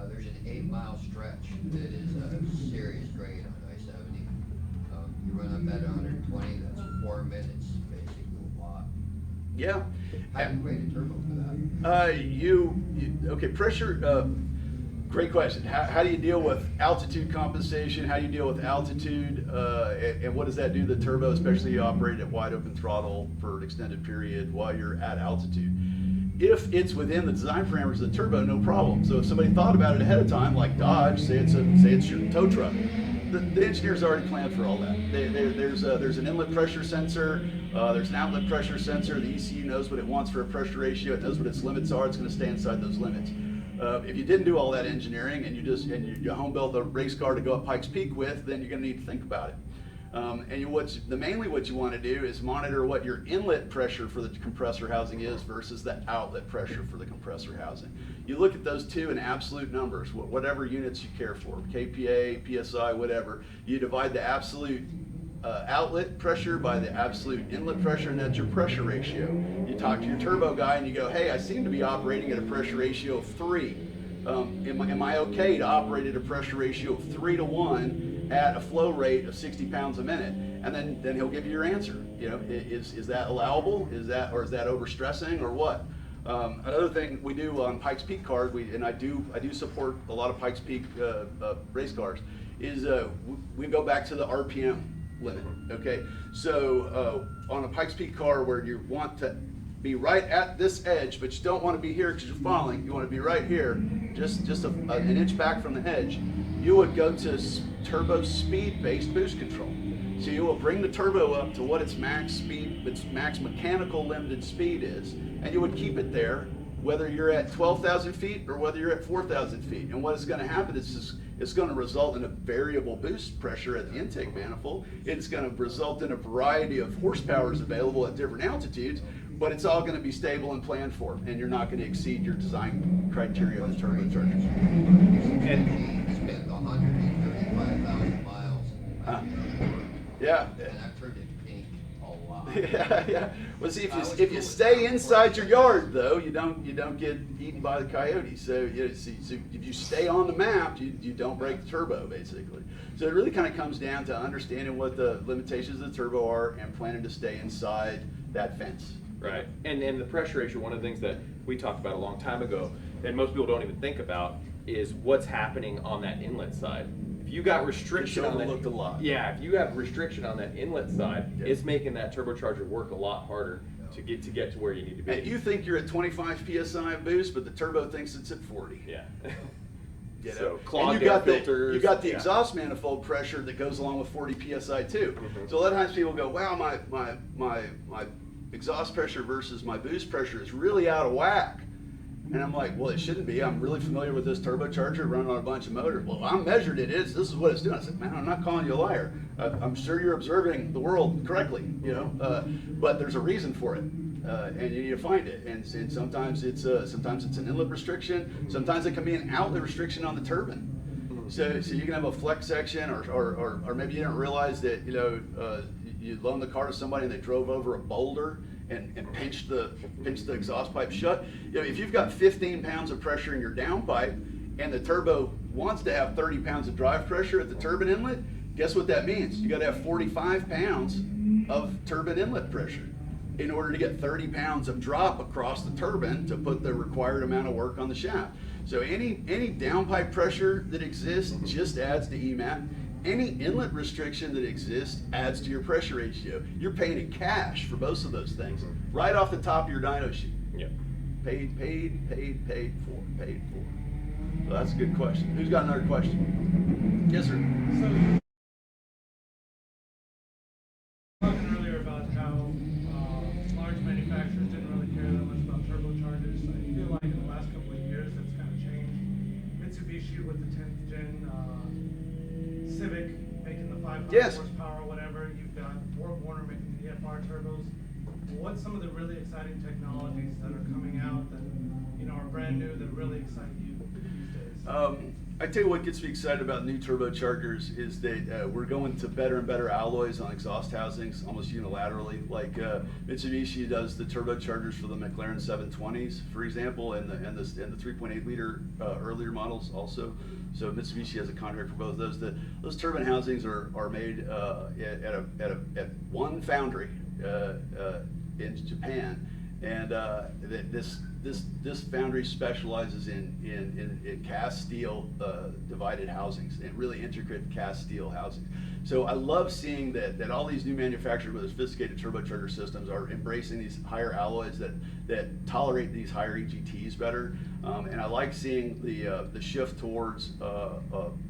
There's an 8-mile stretch that is a serious grade on I-70. You run up at 120, that's 4 minutes, basically a lot. Yeah. How do you rate a turbo for that? Okay, pressure, great question. How do you deal with altitude compensation? How do you deal with altitude? And what does that do to the turbo, especially you operate at wide open throttle for an extended period while you're at altitude? If it's within the design parameters of the turbo, no problem. So if somebody thought about it ahead of time, like Dodge, say it's your tow truck, the engineers already planned for all that. There's an inlet pressure sensor, there's an outlet pressure sensor. The ECU knows what it wants for a pressure ratio. It knows what its limits are. It's going to stay inside those limits. If you didn't do all that engineering and you home built a race car to go up Pikes Peak with, then you're going to need to think about it. Mainly what you want to do is monitor what your inlet pressure for the compressor housing is versus the outlet pressure for the compressor housing. You look at those two in absolute numbers, whatever units you care for, kPa, PSI, whatever. You divide the absolute outlet pressure by the absolute inlet pressure, and that's your pressure ratio. You talk to your turbo guy and you go, hey, I seem to be operating at a pressure ratio of 3. Am I okay to operate at a pressure ratio of 3 to 1 at a flow rate of 60 pounds a minute? And then he'll give you your answer. You know, is that allowable? Is that overstressing or what? Another thing we do on Pikes Peak cars, I do support a lot of Pikes Peak race cars, is we go back to the RPM limit. Okay, so on a Pikes Peak car where you want to be right at this edge, but you don't want to be here because you're falling. You want to be right here, just an inch back from the edge. You would go to turbo speed-based boost control. So you will bring the turbo up to what its max speed, its max mechanical limited speed is, and you would keep it there, whether you're at 12,000 feet or whether you're at 4,000 feet. And what is going to happen is it's going to result in a variable boost pressure at the intake manifold. It's going to result in a variety of horsepowers available at different altitudes, but it's all going to be stable and planned for, and you're not going to exceed your design criteria of the turbocharger. And spent 135,000 miles. Yeah. And I've turned it pink a lot. Yeah. Well, see, if you stay inside your yard, though, you don't get eaten by the coyotes. So if you stay on the map, you don't break the turbo, basically. So it really kind of comes down to understanding what the limitations of the turbo are and planning to stay inside that fence. Right, and the pressure ratio, one of the things that we talked about a long time ago, and most people don't even think about, is what's happening on that inlet side. If you got restriction on that, overlooked a lot. Yeah, if you have restriction on that inlet side, Yeah. it's making that turbocharger work a lot harder to get to where you need to be. And you think you're at 25 psi boost, but the turbo thinks it's at 40. Yeah. You know? So And clogged you air got filters. you got the yeah. exhaust manifold pressure that goes along with 40 psi too. Mhm. So a lot of times people go, wow, my exhaust pressure versus my boost pressure is really out of whack. And I'm like, well, it shouldn't be. I'm really familiar with this turbocharger running on a bunch of motors. Well, I measured it. This is what it's doing. I said, man, I'm not calling you a liar. I'm sure you're observing the world correctly, you know. But there's a reason for it, and you need to find it. And sometimes it's an inlet restriction. Sometimes it can be an outlet restriction on the turbine. So you can have a flex section, or maybe you didn't realize that you loaned the car to somebody and they drove over a boulder and pinched the exhaust pipe shut. You know, if you've got 15 pounds of pressure in your downpipe and the turbo wants to have 30 pounds of drive pressure at the turbine inlet, guess what that means? You got to have 45 pounds of turbine inlet pressure in order to get 30 pounds of drop across the turbine to put the required amount of work on the shaft. So any downpipe pressure that exists just adds to EMAP. Any inlet restriction that exists adds to your pressure ratio. You're paying in cash for both of those things, right off the top of your dyno sheet. Yep. Paid for. So that's a good question. Who's got another question? Yes, sir. So, talking earlier about how large manufacturers didn't really care that much about turbochargers. I feel like in the last couple of years that's kind of changed. Mitsubishi with the 10th gen Civic making the 500 Yes. horsepower or whatever. You've got Warner making the EFR turbos. What's some of the really exciting technologies that are coming out that are brand new that really excite you these days? I tell you what gets me excited about new turbochargers is that we're going to better and better alloys on exhaust housings almost unilaterally. Like Mitsubishi does the turbochargers for the McLaren 720s, for example, and the 3.8 liter earlier models also. So Mitsubishi has a contract for both of those. Those turbine housings are made at one foundry in Japan, and this foundry specializes in cast steel divided housings and really intricate cast steel housings. So I love seeing that all these new manufacturers with sophisticated turbocharger systems are embracing these higher alloys that tolerate these higher EGTs better. And I like seeing the shift towards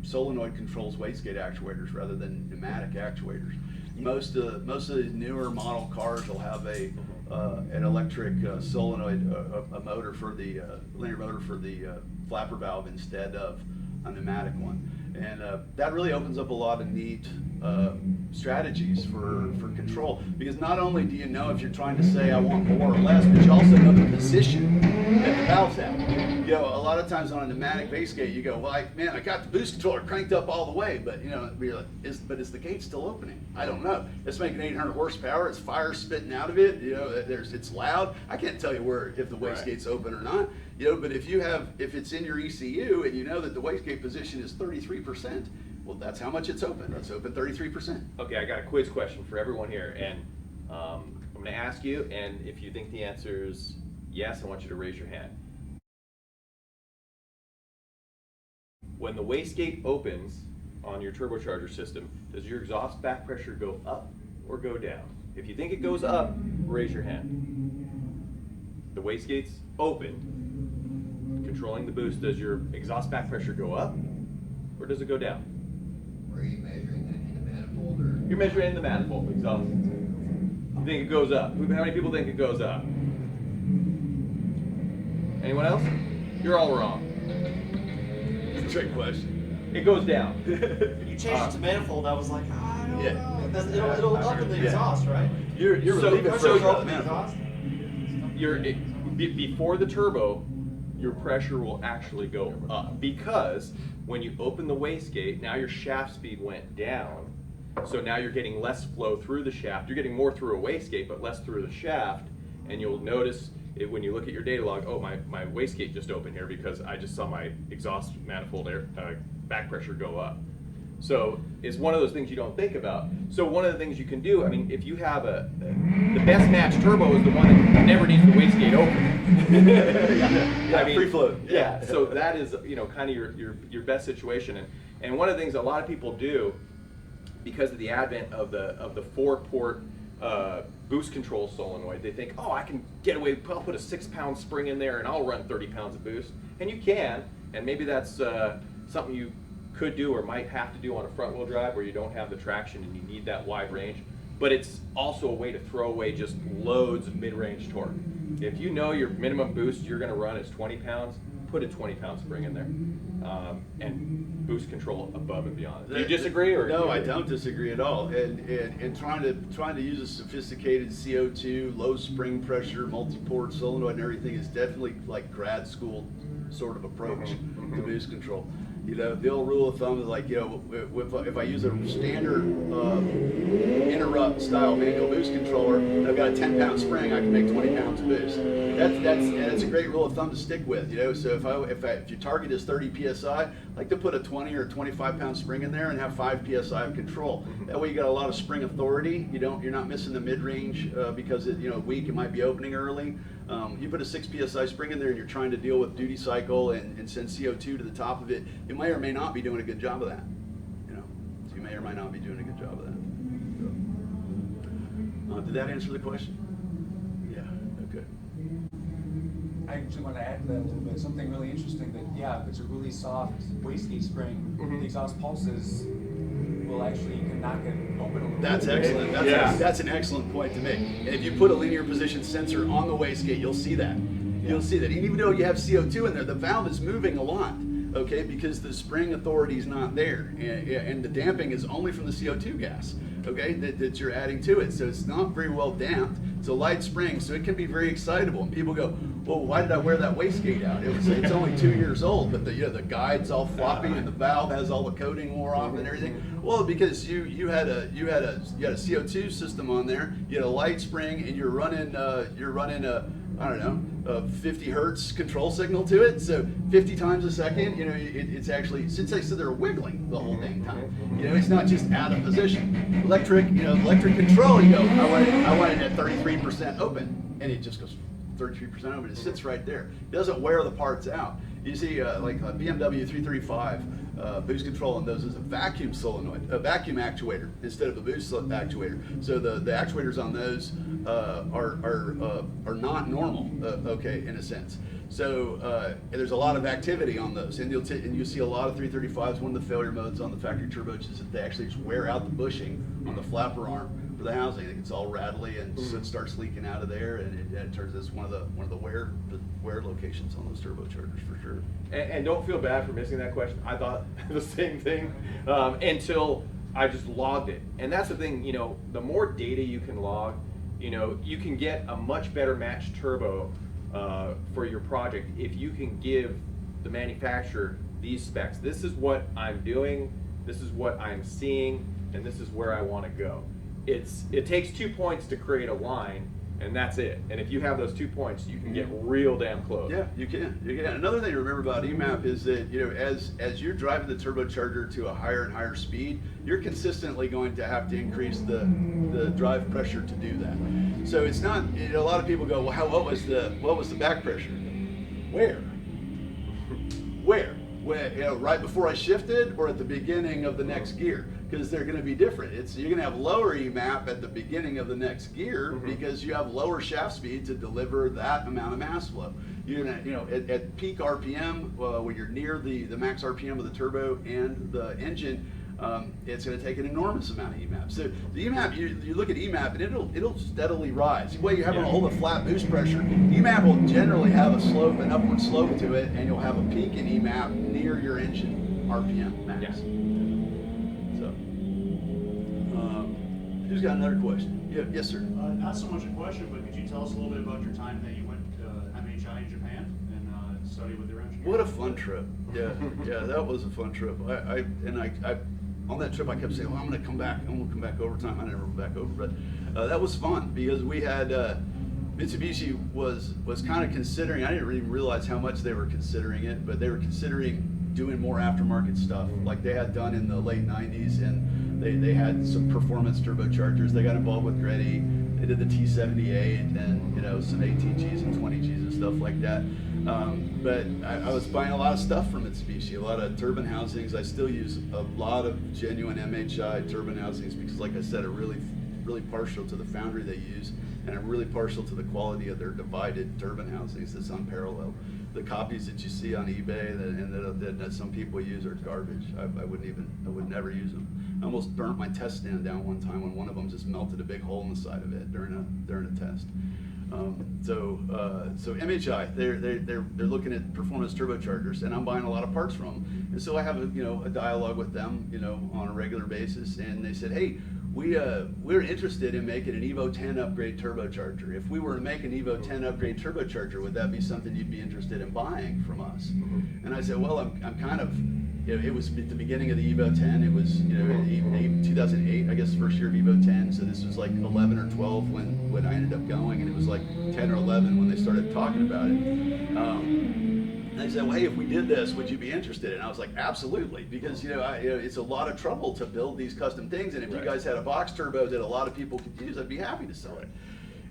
solenoid controls wastegate actuators rather than pneumatic actuators. Most of the newer model cars will have an electric solenoid, a motor for the linear motor for the flapper valve instead of a pneumatic one, and that really opens up a lot of neat strategies for control, because not only do you know if you're trying to say I want more or less, but you also know the position that the valve's at. A lot of times on a pneumatic wastegate, you go, well, I got the boost controller cranked up all the way, but you're like, is the gate still opening? I don't know. It's making 800 horsepower. It's fire spitting out of it. It's loud. I can't tell you if the wastegate's open or not. But if it's in your ECU and you know that the wastegate position is 33%, well, that's how much it's open. It's open 33%. Okay, I got a quiz question for everyone here, and I'm going to ask you, and if you think the answer is yes, I want you to raise your hand. When the wastegate opens on your turbocharger system, does your exhaust back pressure go up or go down? If you think it goes up, raise your hand. The wastegate's open, controlling the boost. Does your exhaust back pressure go up or does it go down? Are you measuring that in the manifold, or? You're measuring in the manifold exhaust. You think it goes up? How many people think it goes up? Anyone else? You're all wrong. It's a trick question. It goes down. You changed it to manifold. I was like, I don't Yeah. know. It'll up in the exhaust, right? You're So- relieving so pressure you're off the manifold. Before the turbo, your pressure will actually go up, because when you open the wastegate, now your shaft speed went down. So now you're getting less flow through the shaft. You're getting more through a wastegate, but less through the shaft. And you'll notice it when you look at your data log, oh, my wastegate just opened here because I just saw my exhaust manifold back pressure go up. So it's one of those things you don't think about. So one of the things you can do, I mean, if you have the best match turbo is the one that never needs the wastegate open. Yeah, I mean, free flow. Yeah, so that is, kind of your best situation. And one of the things a lot of people do, because of the advent of the 4-port boost control solenoid, they think, oh, I can get away, I'll put a 6-pound spring in there and I'll run 30 pounds of boost. And you can, and maybe that's something you could do or might have to do on a front wheel drive where you don't have the traction and you need that wide range. But it's also a way to throw away just loads of mid-range torque. If you know your minimum boost you're going to run is 20 pounds, put a 20-pound spring in there and boost control above and beyond. Do you disagree? Or no, I don't disagree at all. And trying to use a sophisticated CO2, low spring pressure, multi-port solenoid and everything is definitely like grad school sort of approach to boost control. The old rule of thumb is like, if I use a standard interrupt style manual boost controller, and I've got a 10-pound spring, I can make 20 pounds of boost. That's a great rule of thumb to stick with. So if your target is 30 psi, I like to put a 20 or 25-pound spring in there and have 5 psi of control. That way you got a lot of spring authority. You're not missing the mid-range because weak, it might be opening early. You put a 6 psi spring in there and you're trying to deal with duty cycle and send CO2 to the top of it, you may or may not be doing a good job of that. So you may or may not be doing a good job of that. So, did that answer the question? Yeah, okay. I actually want to add to that a little bit. Something really interesting that, if it's a really soft wastegate spring, the exhaust pulses will actually, you can knock it open a little That's bit. excellent. That's an excellent point to make. And if you put a linear position sensor on the wastegate, you'll see that. You'll see that. And even though you have CO2 in there, the valve is moving a lot. okay, because the spring authority is not there, and the damping is only from the CO2 gas, okay, that you're adding to it. So it's not very well damped. It's a light spring, so it can be very excitable. And people go, well, why did I wear that wastegate out? It's only 2 years old, but the guide's all floppy and the valve has all the coating wore off and everything. Well, because you had a CO2 system on there, you had a light spring, and you're running I don't know, a 50 hertz control signal to it. So 50 times a second, it's actually, since they said they're wiggling the whole dang time, it's not just out of position. Electric control, you go, I want it at 33% open, and it just goes 33% open. It sits right there. It doesn't wear the parts out. You see, like a BMW 335 boost control on those is a vacuum solenoid, a vacuum actuator instead of a boost actuator. So the actuators on those are not normal, okay, in a sense. So there's a lot of activity on those, and you'll see a lot of 335s. One of the failure modes on the factory turbos is that they actually just wear out the bushing on the flapper arm for the housing. It gets all rattly and so it starts leaking out of there, and it turns out it's one of the wear locations on those turbochargers for sure. And don't feel bad for missing that question. I thought the same thing until I just logged it. And that's the thing, the more data you can log, you can get a much better matched turbo for your project if you can give the manufacturer these specs. This is what I'm doing, this is what I'm seeing, and this is where I want to go. It takes 2 points to create a line, and that's it. And if you have those 2 points, you can get real damn close. Yeah, you can. Another thing to remember about EMAP is that as you're driving the turbocharger to a higher and higher speed, you're consistently going to have to increase the drive pressure to do that. So it's not. A lot of people go, well, what was the back pressure? Where? Right before I shifted, or at the beginning of the next gear? Because they're going to be different. You're going to have lower EMAP at the beginning of the next gear because you have lower shaft speed to deliver that amount of mass flow. You're gonna, at peak RPM, when you're near the max RPM of the turbo and the engine, it's going to take an enormous amount of EMAP. So the EMAP, you look at EMAP and it'll steadily rise. The way you have a hold of flat boost pressure, EMAP will generally have an upward slope to it, and you'll have a peak in EMAP near your engine RPM max. Yeah. So, who's got another question? Yeah, yes, sir. Not so much a question, but could you tell us a little bit about your time that you went to MHI in Japan and studied with their engineers? What a fun trip! Yeah, that was a fun trip. I on that trip I kept saying, well, I'm going to come back. I'm going to come back over time. I never went back over, but that was fun because we had Mitsubishi was kind of considering. I didn't even realize how much they were considering it, but they were considering doing more aftermarket stuff like they had done in the late 90s, and they had some performance turbochargers. They got involved with Greddy. They did the T78 and some 18Gs and 20Gs and stuff like that. But I was buying a lot of stuff from Mitsubishi, a lot of turbine housings. I still use a lot of genuine MHI turbine housings because, like I said, I'm really partial to the foundry they use, and I'm really partial to the quality of their divided turbine housings. That's unparalleled. The copies that you see on eBay and that some people use are garbage. I would never use them. I almost burnt my test stand down one time when one of them just melted a big hole in the side of it during a test. So MHI, they're looking at performance turbochargers, and I'm buying a lot of parts from them. And so I have a dialogue with them, on a regular basis. And they said, hey, we're interested in making an Evo 10 upgrade turbocharger. If we were to make an Evo 10 upgrade turbocharger, would that be something you'd be interested in buying from us? And I said, well, I'm kind of. It was at the beginning of the Evo 10. It was 2008, I guess, the first year of Evo 10. So this was like 11 or 12 when I ended up going, and it was like 10 or 11 when they started talking about it. And they said, well, hey, if we did this, would you be interested? And I was like, absolutely, because it's a lot of trouble to build these custom things, and if you guys had a box turbo that a lot of people could use, I'd be happy to sell it.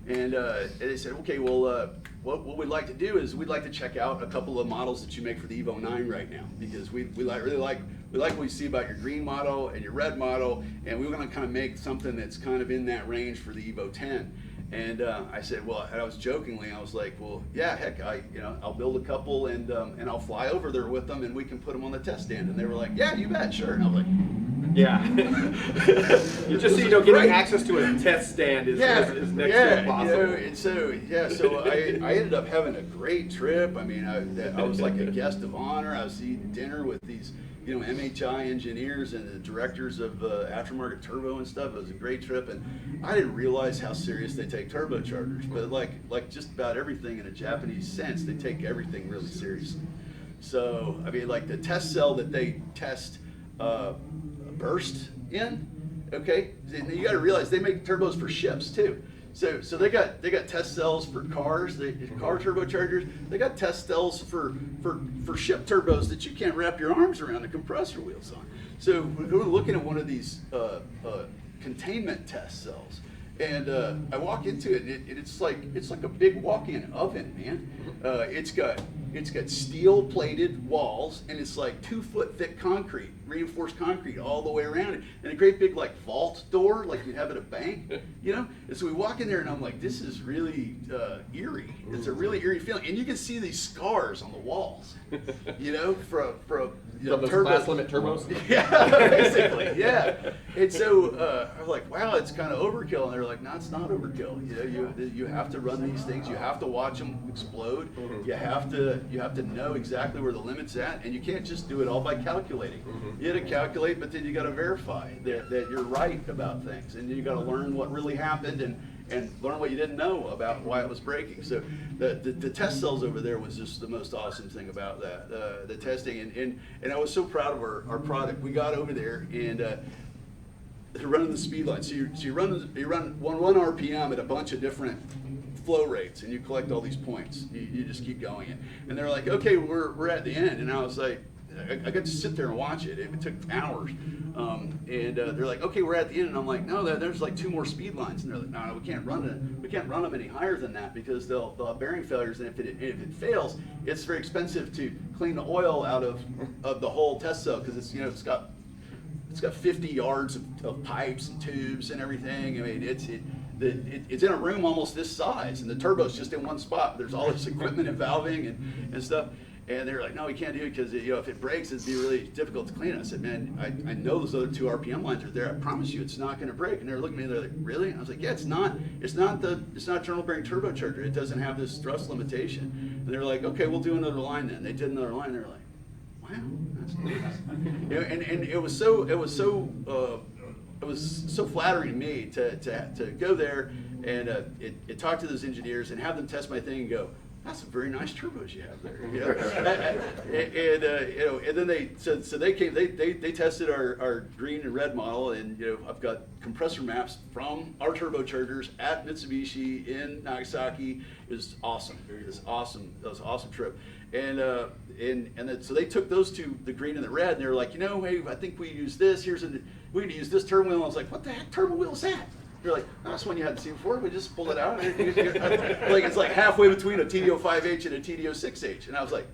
And they said, okay, well, what we'd like to do is we'd like to check out a couple of models that you make for the Evo 9 right now, because we really like what we see about your green model and your red model, and we want to kind of make something that's kind of in that range for the Evo 10. And I said, well, and I was jokingly, I was like, well, yeah, heck, I'll build a couple and I'll fly over there with them and we can put them on the test stand. And they were like, yeah, you bet, sure. And I was like, Yeah. Just so you know, getting access to a test stand is next to impossible. So I ended up having a great trip. I mean, I was like a guest of honor. I was eating dinner with these, MHI engineers and the directors of aftermarket turbo and stuff. It was a great trip, and I didn't realize how serious they take turbochargers. But like just about everything in a Japanese sense, they take everything really seriously. So I mean, like the test cell that they test burst in, okay, you got to realize they make turbos for ships too. So they got test cells for cars, car turbochargers. They got test cells for ship turbos that you can't wrap your arms around the compressor wheels on. So we're looking at one of these containment test cells, and I walk into it, and it's like a big walk-in oven, man. It's got steel plated walls, and it's like 2 foot thick concrete, reinforced concrete all the way around it, and a great big like vault door like you'd have at a bank, And so we walk in there, and I'm like, this is really eerie. It's a really eerie feeling, and you can see these scars on the walls, from those turbo class limit turbos. Yeah, basically, yeah. And so I was like, wow, it's kind of overkill, and they're like, no, it's not overkill. You have to run these things. You have to watch them explode. You have to know exactly where the limit's at, and you can't just do it all by calculating. You got to calculate, but then you got to verify that you're right about things, and you got to learn what really happened and learn what you didn't know about why it was breaking. So the test cells over there was just the most awesome thing about that, the testing, and I was so proud of our product. We got over there, and they're running the speed line. So you run one RPM at a bunch of different flow rates, and you collect all these points. You just keep going it. And they're like, okay, we're at the end. And I was like, I got to sit there and watch it. It took hours. And they're like, okay, we're at the end. And I'm like, no, there's like 2 more speed lines. And they're like, no, we can't run them any higher than that, because they'll have bearing failures. And if it fails, it's very expensive to clean the oil out of the whole test cell, because it's got 50 yards of pipes and tubes and everything. I mean, it's in a room almost this size, and the turbo's just in one spot. There's all this equipment and valving and stuff. And they're like, no, we can't do it, because if it breaks, it'd be really difficult to clean. I said, man, I know those other 2 RPM lines are there. I promise you, it's not going to break. And they're looking at me, they're like, really? And I was like, yeah, it's not journal bearing turbocharger. It doesn't have this thrust limitation. And they're like, okay, we'll do another line then. They did another line. They were like, wow, that's nice. And it was so flattering to me to go there and talk to those engineers and have them test my thing and go, that's some very nice turbos you have there. And then they tested our green and red model, and I've got compressor maps from our turbochargers at Mitsubishi in Nagasaki. It was awesome. It was awesome. That was an awesome trip. And so they took those 2, the green and the red, and they were like, hey, I think we use this. We're going to use this turbo wheel. And I was like, what the heck turbo wheel is that? They're like, oh, that's one you hadn't seen before. We just pulled it out. It's like halfway between a TiAL 5H and a TiAL 6H. And I was like,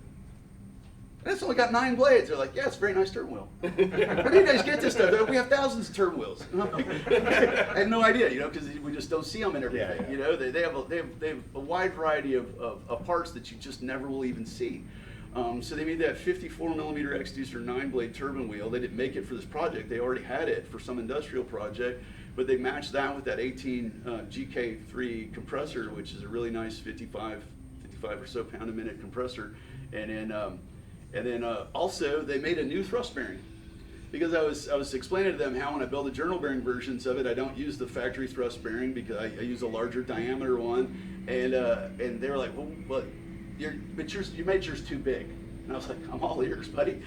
it's only got 9 blades. They're like, yeah, it's a very nice turbo wheel. Where do you guys get this stuff? They're like, we have thousands of turbo wheels. And I'm like, I had no idea, because we just don't see them in everything. They have a wide variety of parts that you just never will even see. So they made that 54 millimeter X-Deucer 9-blade turbine wheel. They didn't make it for this project. They already had it for some industrial project, but they matched that with that 18 GK3 compressor, which is a really nice 55 or so pound a minute compressor. And then also they made a new thrust bearing, because I was explaining to them how when I build the journal bearing versions of it, I don't use the factory thrust bearing, because I use a larger diameter one, and they were like, well, you made yours too big. And I was like, I'm all ears, buddy.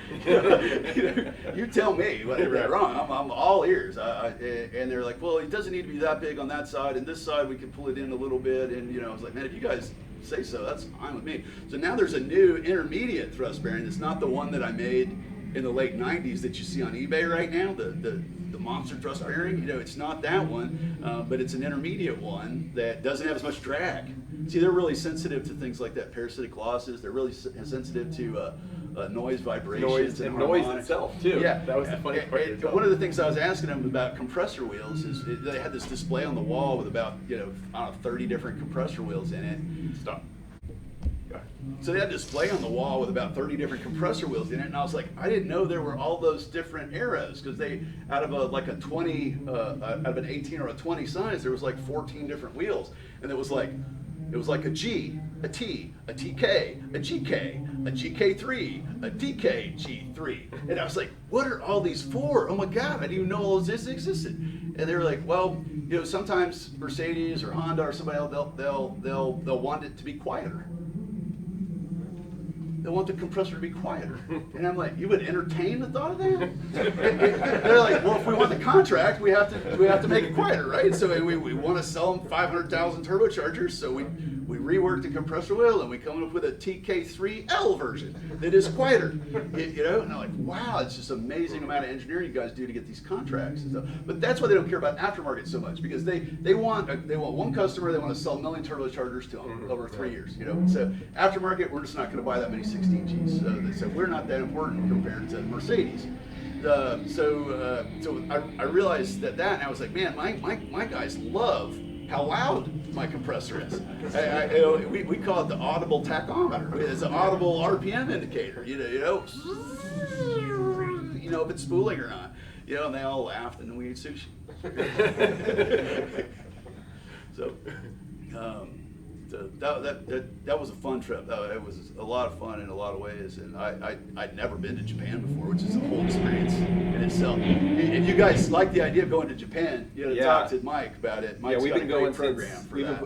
You tell me whatever I'm wrong. I'm all ears. And they're like, well, it doesn't need to be that big on that side, and this side we can pull it in a little bit. And I was like, man, if you guys say so, that's fine with me. So now there's a new intermediate thrust bearing. It's not the one that I made in the late 90s that you see on eBay right now, the monster thrust bearing. It's not that one, but it's an intermediate one that doesn't have as much drag. See, they're really sensitive to things like that, parasitic losses. They're really sensitive to noise, vibrations, and noise harmonics. itself too. Yeah, that was the funny part. One of the things I was asking them about compressor wheels is they had this display on the wall with about 30 different compressor wheels in it. Stop. So they had a display on the wall with about 30 different compressor wheels in it, and I was like, I didn't know there were all those different eras, because they, out of like a 20, out of an 18 or a 20 size, there was like 14 different wheels, and it was like a G, a T, a TK, a GK, a GK3, a DKG3, and I was like, what are all these for? Oh my God, I didn't even know all this existed. And they were like, well, you know, sometimes Mercedes or Honda or somebody else, they'll want it to be quieter. They want the compressor to be quieter. And I'm like, you would entertain the thought of that? They're like, well, if we want the contract, we have to make it quieter, right? So we want to sell them 500,000 turbochargers, so we rework the compressor wheel and we come up with a TK3L version that is quieter. You know, and I'm like, wow, it's just amazing amount of engineering you guys do to get these contracts and stuff. But that's why they don't care about aftermarket so much, because they want one customer, they want to sell 1 million turbochargers to them over 3 years. You know, so aftermarket, we're just not going to buy that many 16Gs. So we're not that important compared to Mercedes. So I realized that, and I was like, man, my guys love how loud my compressor is. We call it the audible tachometer. It's an audible RPM indicator. You know if it's spooling or not. You know, and they all laughed, and then we ate sushi. So that was a fun trip. It was a lot of fun in a lot of ways, and I'd never been to Japan before, which is a whole experience in itself. If you guys like the idea of going to Japan, you know, talk to Mike about it. Mike's we've been going since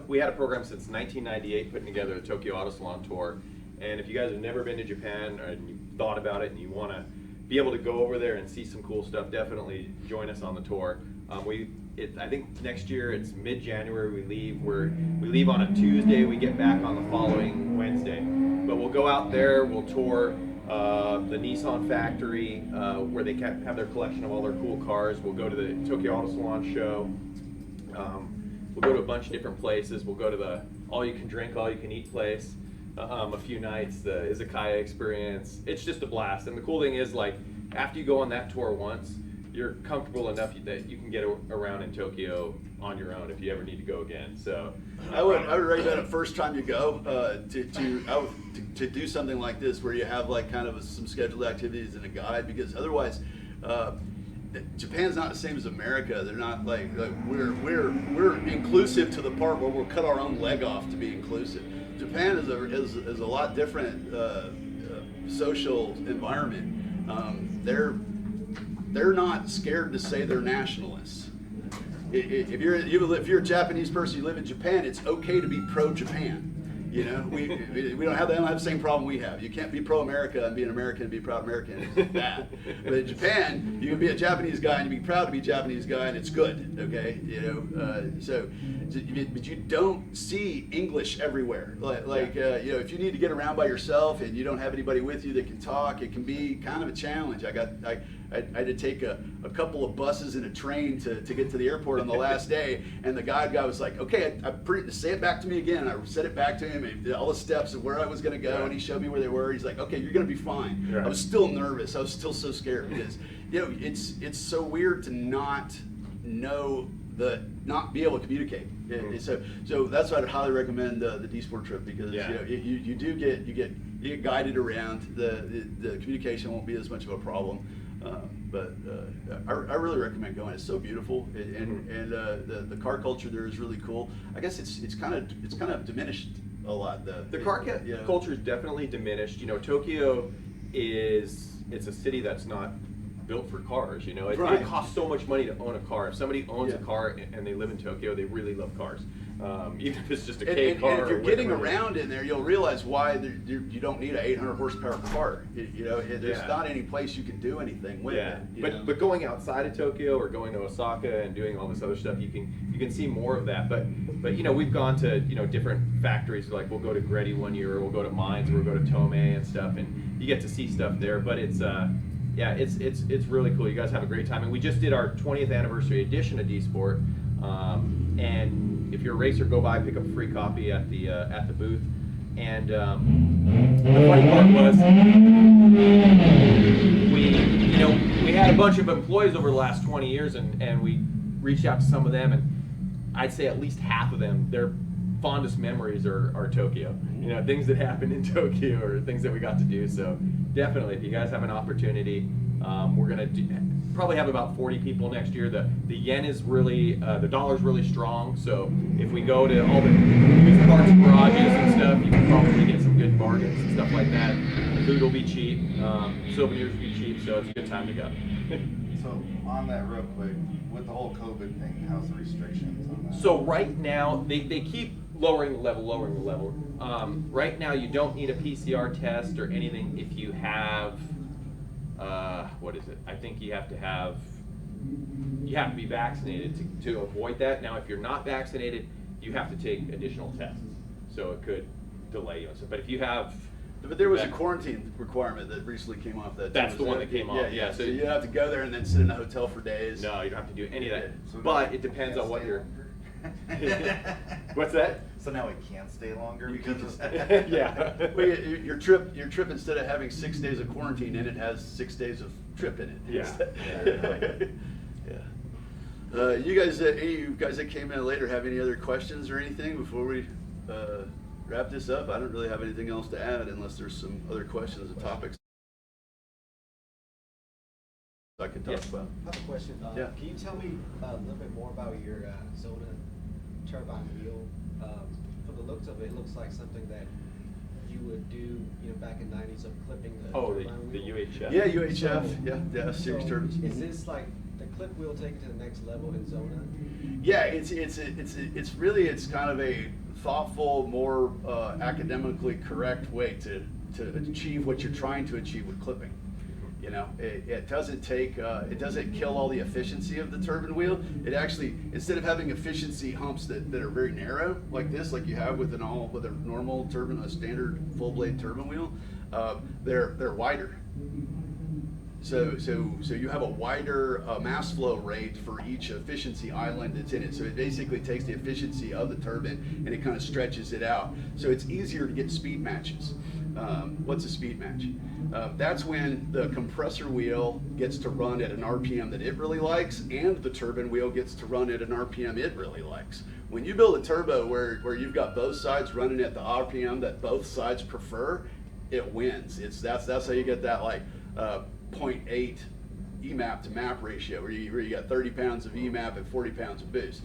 we had a program since 1998, putting together the Tokyo Auto Salon tour. And if you guys have never been to Japan and you thought about it and you want to be able to go over there and see some cool stuff, definitely join us on the tour. I think next year it's mid-January we leave. We leave on a Tuesday, we get back on the following Wednesday. But we'll go out there, we'll tour the Nissan factory where they have their collection of all their cool cars. We'll go to the Tokyo Auto Salon show. We'll go to a bunch of different places. We'll go to the all-you-can-drink, all-you-can-eat place a few nights, the Izakaya experience. It's just a blast. And the cool thing is, like, after you go on that tour once, you're comfortable enough that you can get around in Tokyo on your own if you ever need to go again. So I would recommend the first time you go to do something like this, where you have like kind of some scheduled activities and a guide, because otherwise Japan's not the same as America. They're not like we're inclusive to the part where we'll cut our own leg off to be inclusive. Japan is a lot different social environment. They're not scared to say they're nationalists. If you're a Japanese person, you live in Japan, it's okay to be pro-Japan. You know, we don't have the same problem we have. You can't be pro-America and be an American and be a proud American. It's bad. But in Japan, you can be a Japanese guy and you be proud to be a Japanese guy, and it's good. Okay, you know. But you don't see English everywhere. You know, if you need to get around by yourself and you don't have anybody with you that can talk, it can be kind of a challenge. I had to take a couple of buses and a train to get to the airport on the last day, and the guide guy was like, okay, say it back to me again. And I said it back to him, and did all the steps of where I was going to go, and he showed me where they were. He's like, okay, you're going to be fine. Yeah. I was still nervous. I was still so scared, because, you know, it's so weird to not be able to communicate. So that's why I'd highly recommend the D-Sport trip, because you know, you get guided around. The communication won't be as much of a problem. But I really recommend going. It's so beautiful, and the car culture there is really cool. I guess it's kind of diminished a lot. The car culture is definitely diminished. You know, Tokyo it's a city that's not built for cars. You know, it costs so much money to own a car. If somebody owns a car and they live in Tokyo, they really love cars. Even if it's just a K car. And if you're getting around in there, you'll realize why you don't need an 800 horsepower car. You know, there's not any place you can do anything with it. But going outside of Tokyo or going to Osaka and doing all this other stuff, you can see more of that. But you know, we've gone to different factories. Like we'll go to Greddy one year, or we'll go to Mines, or we'll go to Tomei and stuff, and you get to see stuff there. But it's really cool. You guys have a great time, and we just did our 20th anniversary edition of D-Sport. And if you're a racer, go by, pick up a free copy at the booth. And the funny part was, we had a bunch of employees over the last 20 years, and we reached out to some of them, and I'd say at least half of them, fondest memories are Tokyo. You know, things that happened in Tokyo or things that we got to do. So definitely, if you guys have an opportunity, we're gonna probably have about 40 people next year. The yen is really, the dollar's really strong. So if we go to all the used parts garages and stuff, you can probably get some good bargains and stuff like that. Food will be cheap, souvenirs will be cheap, so it's a good time to go. So on that real quick, with the whole COVID thing, how's the restrictions on that? So right now, they keep lowering the level. Right now, you don't need a PCR test or anything if you have, what is it? I think you have to be vaccinated to avoid that. Now, if you're not vaccinated, you have to take additional tests. So it could delay you. But if you have... But there was a quarantine requirement that recently came off that. That's the one that came off. Yeah. So you have to go there and then sit in a hotel for days. No, you don't have to do any of that. So But it depends on what you're... What's that? So now we can't stay longer because of Yeah. Well, your trip instead of having 6 days of quarantine in it has 6 days of trip in it. Yeah. Yeah. You guys that came in later have any other questions or anything before we wrap this up? I don't really have anything else to add unless there's some other questions or topics I can talk about. I have a question. Yeah. Can you tell me a little bit more about your Zona turbine wheel? From the looks of it, it looks like something that you would do, back in '90s of clipping the turbine the wheel. UHF. Yeah, UHF. So- Yeah, series turbines. Is this like the clip wheel taken to the next level in Zona? Yeah, it's really kind of a thoughtful, more academically correct way to achieve what you're trying to achieve with clipping. It doesn't kill all the efficiency of the turbine wheel. It actually, instead of having efficiency humps that are very narrow like this, like you have with a normal turbine, a standard full blade turbine wheel, they're wider. So you have a wider mass flow rate for each efficiency island that's in it. So it basically takes the efficiency of the turbine and it kind of stretches it out. So it's easier to get speed matches. What's a speed match? That's when the compressor wheel gets to run at an RPM that it really likes, and the turbine wheel gets to run at an RPM it really likes. When you build a turbo where you've got both sides running at the RPM that both sides prefer, it wins. That's how you get that 0.8 EMAP to MAP ratio, where you got 30 pounds of EMAP and 40 pounds of boost.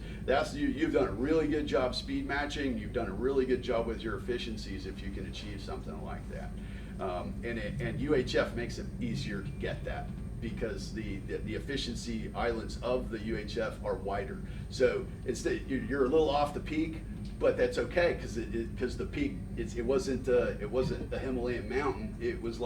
You've done a really good job speed matching. You've done a really good job with your efficiencies if you can achieve something like that. And UHF makes it easier to get that because the efficiency islands of the UHF are wider. So you're a little off the peak, but that's okay because the peak it wasn't the Himalayan mountain. It was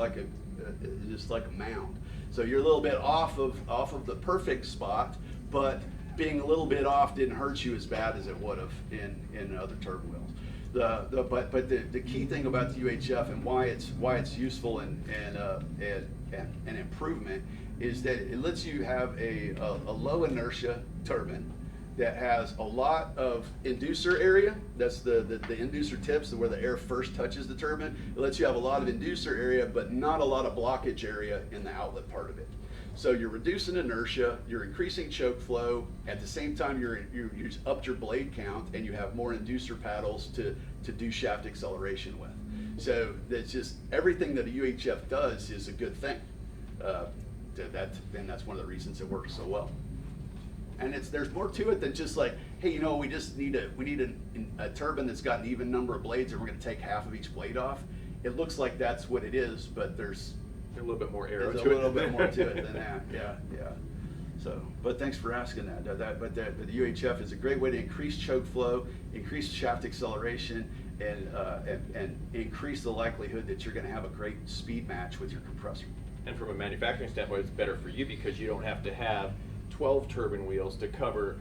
just like a mound. So you're a little bit off of the perfect spot, but being a little bit off didn't hurt you as bad as it would have in other turbo wheels. But the key thing about the UHF and why it's useful and an improvement is that it lets you have a low inertia turbine that has a lot of inducer area. That's the inducer tips where the air first touches the turbine. It lets you have a lot of inducer area, but not a lot of blockage area in the outlet part of it. So you're reducing inertia, you're increasing choke flow. At the same time, you've upped your blade count, and you have more inducer paddles to do shaft acceleration with. So that's just everything that a UHF does is a good thing. And that's one of the reasons it works so well. And there's more to it than just like, hey, we need a turbine that's got an even number of blades, and we're going to take half of each blade off. It looks like that's what it is, but there's a little bit more arrow There's to a it. little bit more to it than that. Yeah. So, but thanks for asking that. But the UHF is a great way to increase choke flow, increase shaft acceleration, and increase the likelihood that you're going to have a great speed match with your compressor. And from a manufacturing standpoint, it's better for you because you don't have to have 12 turbine wheels to cover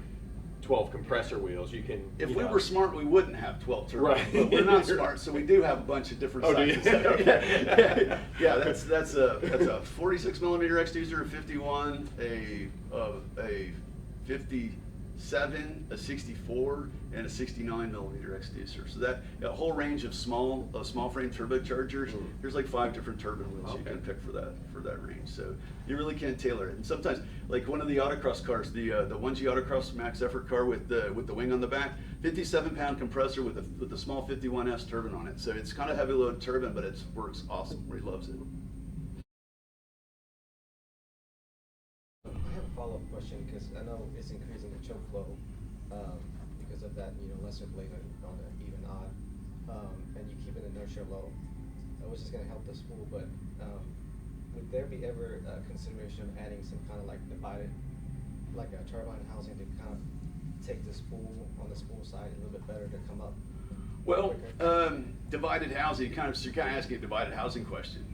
12 compressor wheels. You can. If we were smart, we wouldn't have 12 turbines. Right. But we're not smart, so we do have a bunch of different sizes. Do you? Okay. Yeah, that's a 46 millimeter extruder, a 51, a 56 67, a 64, and a 69 millimeter exducer. So that a whole range of small frame turbochargers. There's like 5 different turbine wheels you can pick for that range. So you really can tailor it. And sometimes, like one of the autocross cars, the 1G autocross max effort car with the wing on the back, 57-pound compressor with a small 51S turbine on it. So it's kind of heavy load turbine, but it works awesome. He loves it. I have a follow-up question because I know it's increasing the choke flow because of that, lesser blade on the even odd, and you keep an inertia low, which is going to help the spool. But would there be ever a consideration of adding some kind of like divided, like a turbine housing to kind of take the spool on the spool side a little bit better to come up? Well, divided housing, you're kind of asking a divided housing question.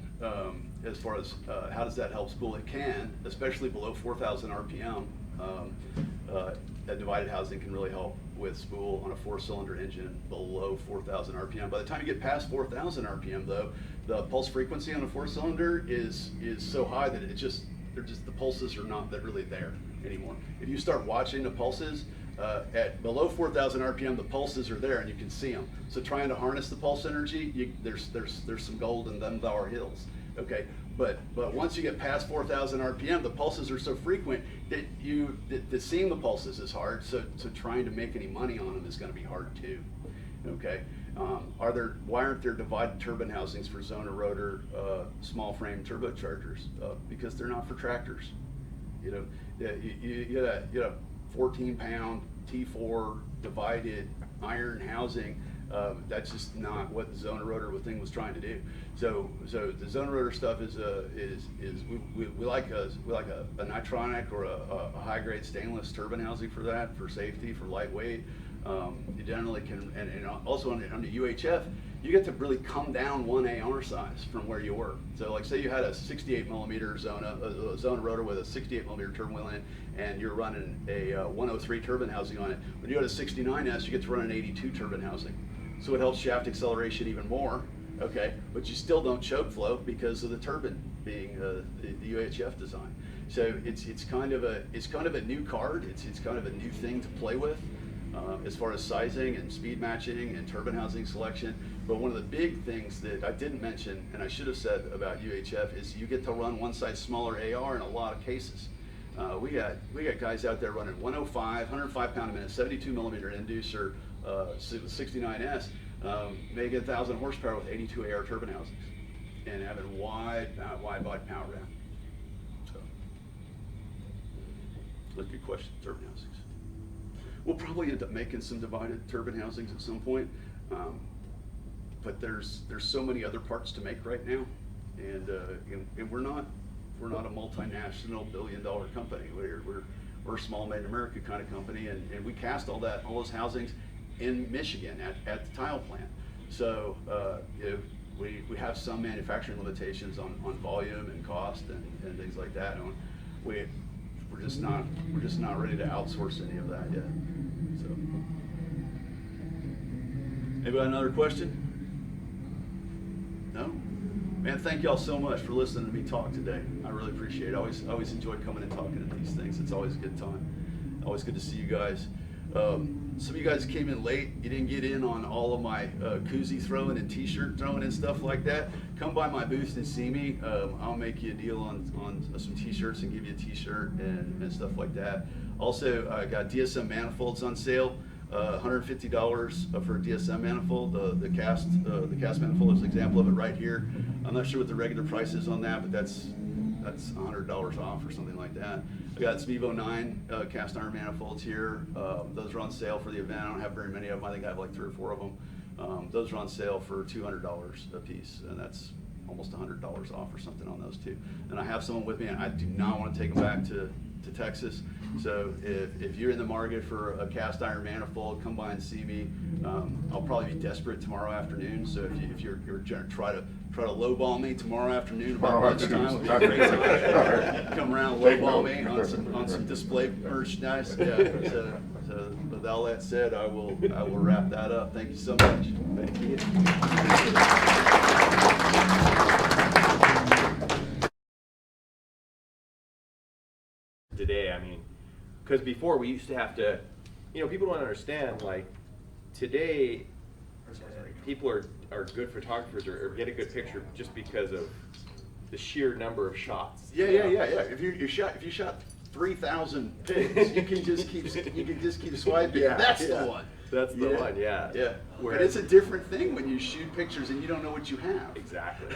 As far as how does that help spool? It can, especially below 4,000 RPM. That divided housing can really help with spool on a 4-cylinder engine below 4,000 RPM. By the time you get past 4,000 RPM, though, the pulse frequency on a 4-cylinder is so high that the pulses are not really there anymore. If you start watching the pulses at below 4,000 RPM, the pulses are there and you can see them. So trying to harness the pulse energy, there's some gold in them thou hills. Okay, but once you get past 4,000 RPM, the pulses are so frequent that seeing the pulses is hard. So trying to make any money on them is going to be hard too. Okay, why aren't there divided turbine housings for Zona rotor small frame turbochargers? Because they're not for tractors. You get a 14-pound T4 divided iron housing. That's just not what the Zona rotor thing was trying to do. So the Zona rotor stuff is we like a nitronic or a high grade stainless turbine housing for that, for safety, for lightweight. You generally can, and also on the UHF, you get to really come down one AR size from where you were. So like say you had a 68 millimeter Zona rotor with a 68 millimeter turbine wheel in, and you're running a 103 turbine housing on it. When you go to 69S, you get to run an 82 turbine housing. So it helps shaft acceleration even more, okay? But you still don't choke flow because of the turbine being the UHF design. So it's kind of a new card. It's kind of a new thing to play with as far as sizing and speed matching and turbine housing selection. But one of the big things that I didn't mention and I should have said about UHF is you get to run one size smaller AR in a lot of cases. We got guys out there running 105, 105 pound a minute, 72 millimeter inducer, 69S, making 1,000 horsepower with 82 AR turbine housings, and having wide power ramp. So, that's a good question. Turbine housings. We'll probably end up making some divided turbine housings at some point, but there's so many other parts to make right now, and we're not a multinational billion-dollar company. We're a small made in America kind of company, and we cast all those housings in Michigan at the TiAL plant. So we have some manufacturing limitations on volume and cost and things like that. And we're just not ready to outsource any of that yet. So, anybody another question? No? Man, thank y'all so much for listening to me talk today. I really appreciate it. I always enjoy coming and talking at these things. It's always a good time. Always good to see you guys. Some of you guys came in late. You didn't get in on all of my koozie throwing and t-shirt throwing and stuff like that. Come by my booth and see me. I'll make you a deal on some t-shirts and give you a t-shirt and stuff like that. Also, I got DSM manifolds on sale. $150 for a DSM manifold. The cast manifold is an example of it right here. I'm not sure what the regular price is on that, but that's $100 off or something like that. I got some Evo 9 cast iron manifolds here. Those are on sale for the event. I don't have very many of them. I think I have like 3 or 4 of them. Those are on sale for $200 a piece, and that's almost $100 off or something on those too. And I have someone with me, and I do not want to take them back to Texas. So if you're in the market for a cast iron manifold, come by and see me. I'll probably be desperate tomorrow afternoon. So if you're try to lowball me tomorrow afternoon about lunchtime, it'll be a great time. Come around and lowball me on some display merchandise. Yeah. So with all that said, I will wrap that up. Thank you so much. Thank you. Today, I mean, because before we used to have to you know, people don't understand, like, today, people are good photographers or get a good picture just because of the sheer number of shots. Yeah. If you shot 3,000 pics, you can just keep swiping. Yeah, That's yeah. the one. That's the one, yeah. Yeah. But Whereas- it's a different thing when you shoot pictures and you don't know what you have. Exactly.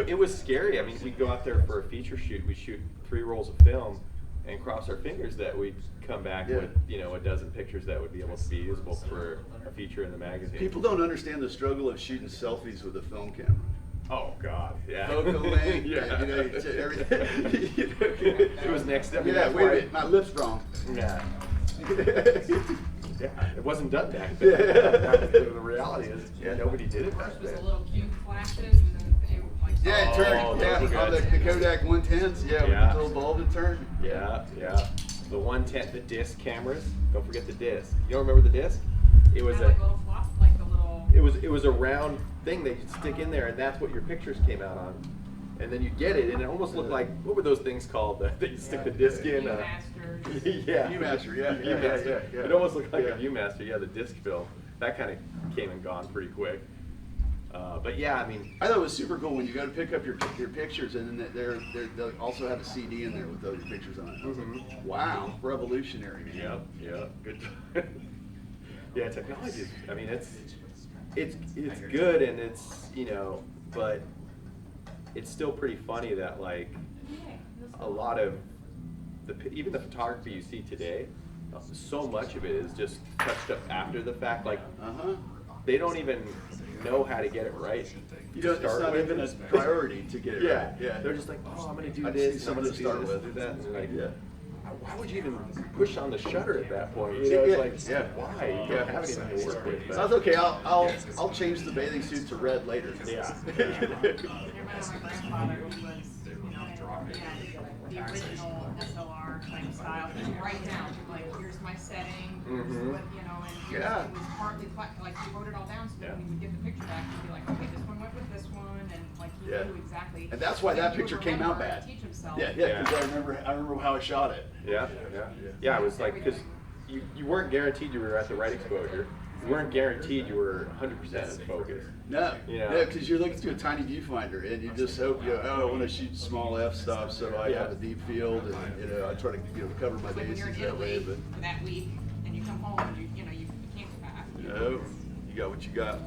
It was scary. I mean, we'd go out there for a feature shoot. We'd shoot 3 rolls of film and cross our fingers that we'd come back with, you know, a dozen pictures that would be able to be usable for a feature in the magazine. People don't understand the struggle of shooting selfies with a film camera. Oh God, yeah. Focal length, Yeah. you know, everything. It was next step. Yeah, That's wait a why- minute, my lip's wrong. Yeah. Yeah, it wasn't done back then. The reality is, yeah, nobody did it back First was then. the little cube flashes, and then it like. Yeah, it Oh, turned. those Yeah, were on the good. Kodak 110s. Yeah, Yeah. with the little bulb it turned. Yeah. The 110, the disc cameras. Don't forget the disc. You don't remember the disc? It was Like little flop, like the little. it was a round thing that you'd stick in there, and that's what your pictures came out on. And then you get it, and it almost looked like, what were those things called that you stick the disc in? Viewmaster. Yeah. Viewmaster, yeah. Yeah. It almost looked like Yeah. a Viewmaster, yeah, the disc film. That kind of came and gone pretty quick. But yeah, I mean, I thought it was super cool when you go to pick up your pictures and then they'll also have a CD in there with all your pictures on it. I was like, wow, revolutionary, man. yeah, good. Yeah, technology is, I mean, it's good, and it's, you know, but it's still pretty funny that, like, a lot of even the photography you see today, so much of it is just touched up after the fact. Like, they don't even know how to get it right. You don't, it's not even a priority to get it right. Yeah. They're just like, oh, I'm gonna do I just this, need I'm someone gonna to do start this, with. do that. And like, Yeah. why would you even push on the shutter at that point? You know, it's like, why? You don't have anything to work with. So I was okay. I'll change the bathing suit to red later. Yeah. I remember my grandfather, who was, you know, the original SLR type style. He would write down, like, here's my setting, here's what, you know, and it was partly like he wrote it all down, so when he would get the picture back, he'd be like, okay, this one went with this one, and like he knew exactly. And that's why that he would picture came out remember bad. and teach himself. Yeah, because I remember how I shot it. Yeah, it was like, because you weren't guaranteed you were at the right exposure. You weren't guaranteed you were 100% in focus. No, You know? no, because you're looking through a tiny viewfinder, and you just hope, you know, oh, I want to shoot small f-stops, so I have a deep field, and you know, I try to cover my It's like when you're bases in that way. Italy But for that week, and you come home, and you can't go back. no, you got what you got.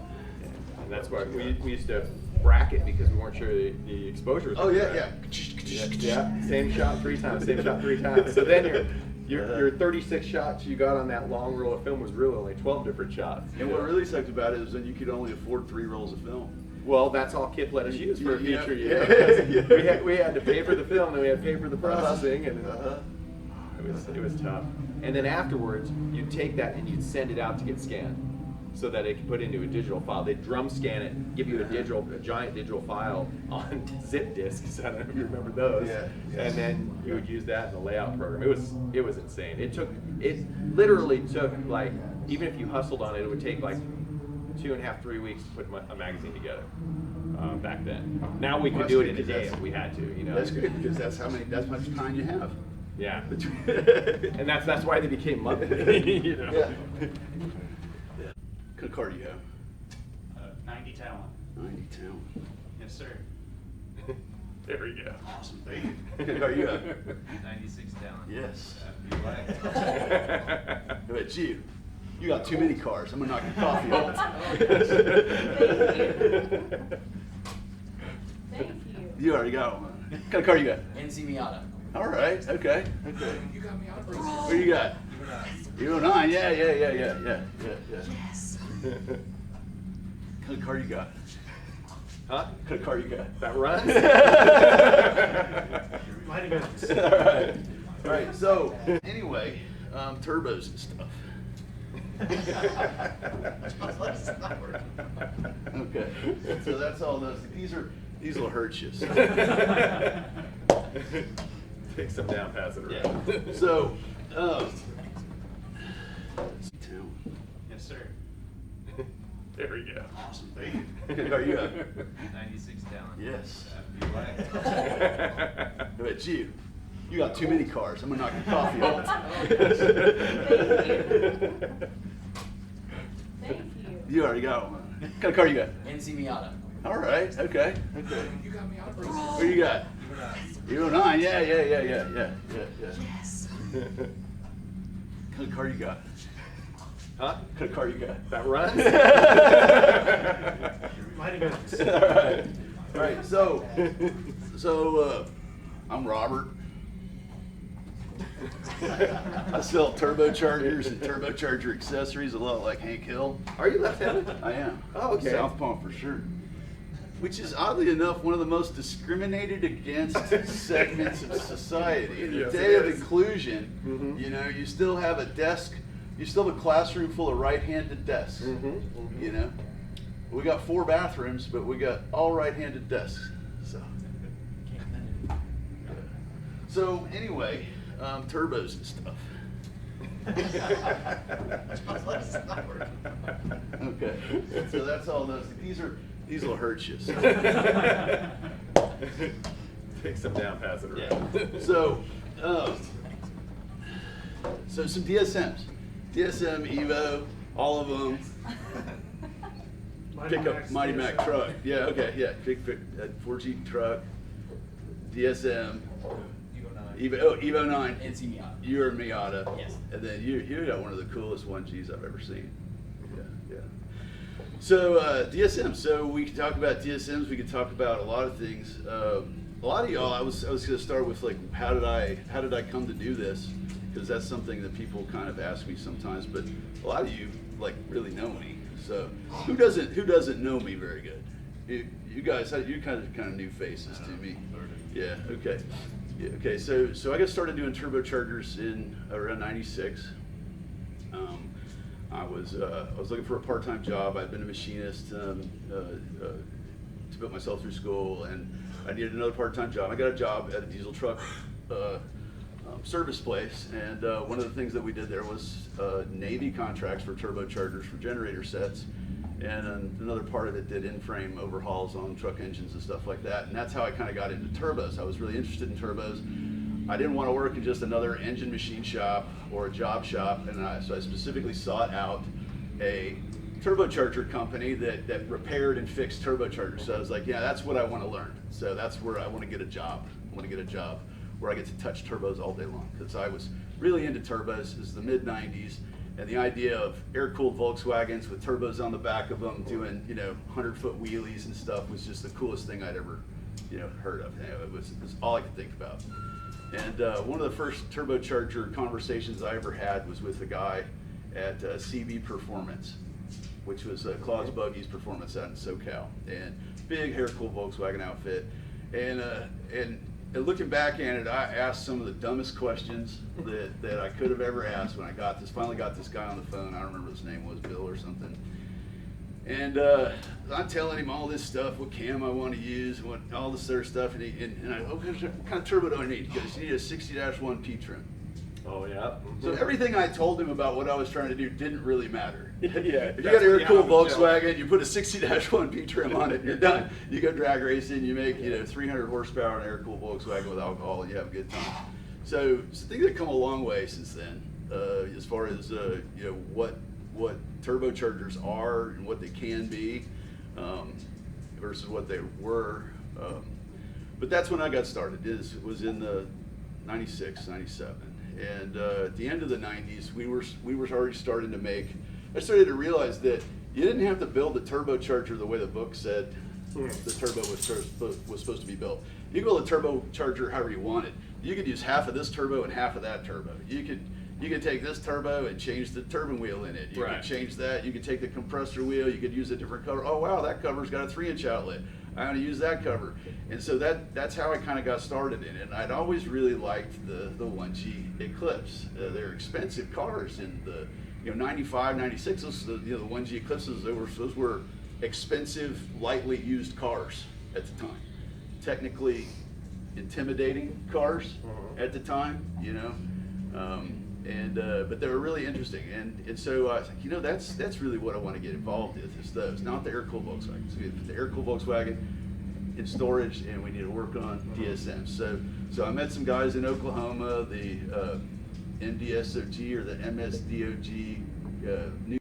And that's why we used to bracket because we weren't sure the exposure was. Oh yeah, correct. yeah. Yeah, same shot 3 times, same shot 3 times. So then your 36 shots you got on that long roll of film was really only 12 different shots. And what really sucked about it is when you could only afford 3 rolls of film. Well, that's all Kip let us use for a Yeah, feature. yeah. You know? we had to pay for the film, and we had to pay for the processing, and it was tough. And then afterwards, you'd take that and you'd send it out to get scanned, so that it could put into a digital file. They'd drum scan it, give you a giant digital file on zip disks. I don't know if you remember those. Yeah. And then you would use that in the layout program. It was insane. It literally took, like, even if you hustled on it, it would take like 2.5, 3 weeks to put a magazine together. Back then. Now we could do it in a day if we had to. You know. That's good because that's how much time you have. Yeah. And that's why they became monthly. You know. Yeah. What car do you have? 90 Talon. 90 Talon. Yes, sir. There we go. Awesome, thank you. What car you have? 96 down. Yes. Thank How about you? You got too many cars. I'm gonna knock your coffee over. Thank you. You already got one. What kind of car you got? NC Miata. All right. Okay. You got me out. What you got? U09. Yeah. Yes. What kind of car you got? Huh? What kind of car you got? That runs? All right. So anyway, turbos and stuff. Okay. So that's all those. These will hurt you. So. Take some down, pass it around. Yeah. So. Yes, sir. There we go. Awesome, thank you. What kind of car you got? 96 down. Yes. Happy to be back. How about you? You got too many cars. I'm gonna knock your coffee off. Thank you. You already got one. What kind of car you got? NC Miata. All right. Okay. You got me out of What you got? Euro 9. Yeah. Yes. What kind of car you got? Huh? What kind of car you got? That runs? Mighty Max. All right. So, I'm Robert. I sell turbochargers and turbocharger accessories, a lot like Hank Hill. Are you left-handed? I am. Oh, okay. Southpaw for sure. Which is oddly enough one of the most discriminated against segments of society. In the Yes, day it of is. inclusion, Mhm. you know, you still have a desk, you still have a classroom full of right-handed desks. You know, we got 4 bathrooms, but we got all right-handed desks. So anyway, turbos and stuff. Okay, so that's all those. These will hurt you. So. Take some down, pass it around. So some DSMs, DSM, Evo, all of them. Pick up Mighty Mac truck. Yeah, okay, yeah. Pick 4G truck, DSM, Evo 9. NC Miata. You're a Miata. Yes. And then you got one of the coolest 1Gs I've ever seen. Yeah. So DSM. So we can talk about DSMs. We can talk about a lot of things. A lot of y'all. I was going to start with like how did I come to do this? Because that's something that people kind of ask me sometimes. But a lot of you like really know me. So who doesn't know me very good? You guys, you're kind of new faces to me. Yeah. Okay. Yeah, okay. So I got started doing turbochargers in around '96. I was looking for a part-time job. I'd been a machinist to put myself through school, and I needed another part-time job. I got a job at a diesel truck service place, and one of the things that we did there was Navy contracts for turbochargers for generator sets, and another part of it did in-frame overhauls on truck engines and stuff like that. And that's how I kind of got into turbos. I was really interested in turbos. I didn't want to work in just another engine machine shop or a job shop, and so I specifically sought out a turbocharger company that repaired and fixed turbochargers. So I was like, yeah, that's what I want to learn. So that's where I want to get a job. I want to get a job where I get to touch turbos all day long, because I was really into turbos. This is the mid-90s, and the idea of air-cooled Volkswagens with turbos on the back of them doing 100-foot wheelies and stuff was just the coolest thing I'd ever heard of. It was all I could think about. And one of the first turbocharger conversations I ever had was with a guy at CB Performance, which was Claude's Buggy's Performance out in SoCal, and big air-cooled Volkswagen outfit. And looking back at it, I asked some of the dumbest questions that I could have ever asked when I finally got this guy on the phone. I don't remember his name was, Bill or something. And I'm telling him all this stuff, what cam I want to use, and what all this other stuff. And what kind of turbo do I need? He goes, you need a 60-1 P trim. Oh yeah. So everything I told him about what I was trying to do didn't really matter. Yeah. If you got an air-cooled Volkswagen, you put a 60-1 P trim on it, and you're done. You go drag racing, you make 300 horsepower on an air-cooled Volkswagen with alcohol, and you have a good time. So things have come a long way since then, as far as what turbochargers are and what they can be versus what they were. But that's when I got started. It was in the 96, 97. And at the end of the 90s, we were already starting to I started to realize that you didn't have to build the turbocharger the way the book said the turbo was supposed to be built. You could build a turbocharger however you wanted. You could use half of this turbo and half of that turbo. You could take this turbo and change the turbine wheel in it. You could change that. You could take the compressor wheel. You could use a different cover. Oh wow, that cover's got a 3-inch outlet. I'm going to use that cover. And so that's how I kind of got started in it. And I'd always really liked the 1G Eclipse. They're expensive cars in the 95, 96. The 1G Eclipses, those were expensive, lightly used cars at the time. Technically intimidating cars at the time, but they were really interesting, and so I was like, that's really what I want to get involved with, is those, not the air-cooled Volkswagen. So the air-cooled Volkswagen, in storage, and we need to work on DSM. So I met some guys in Oklahoma, the MDSOG or the MSDOG, new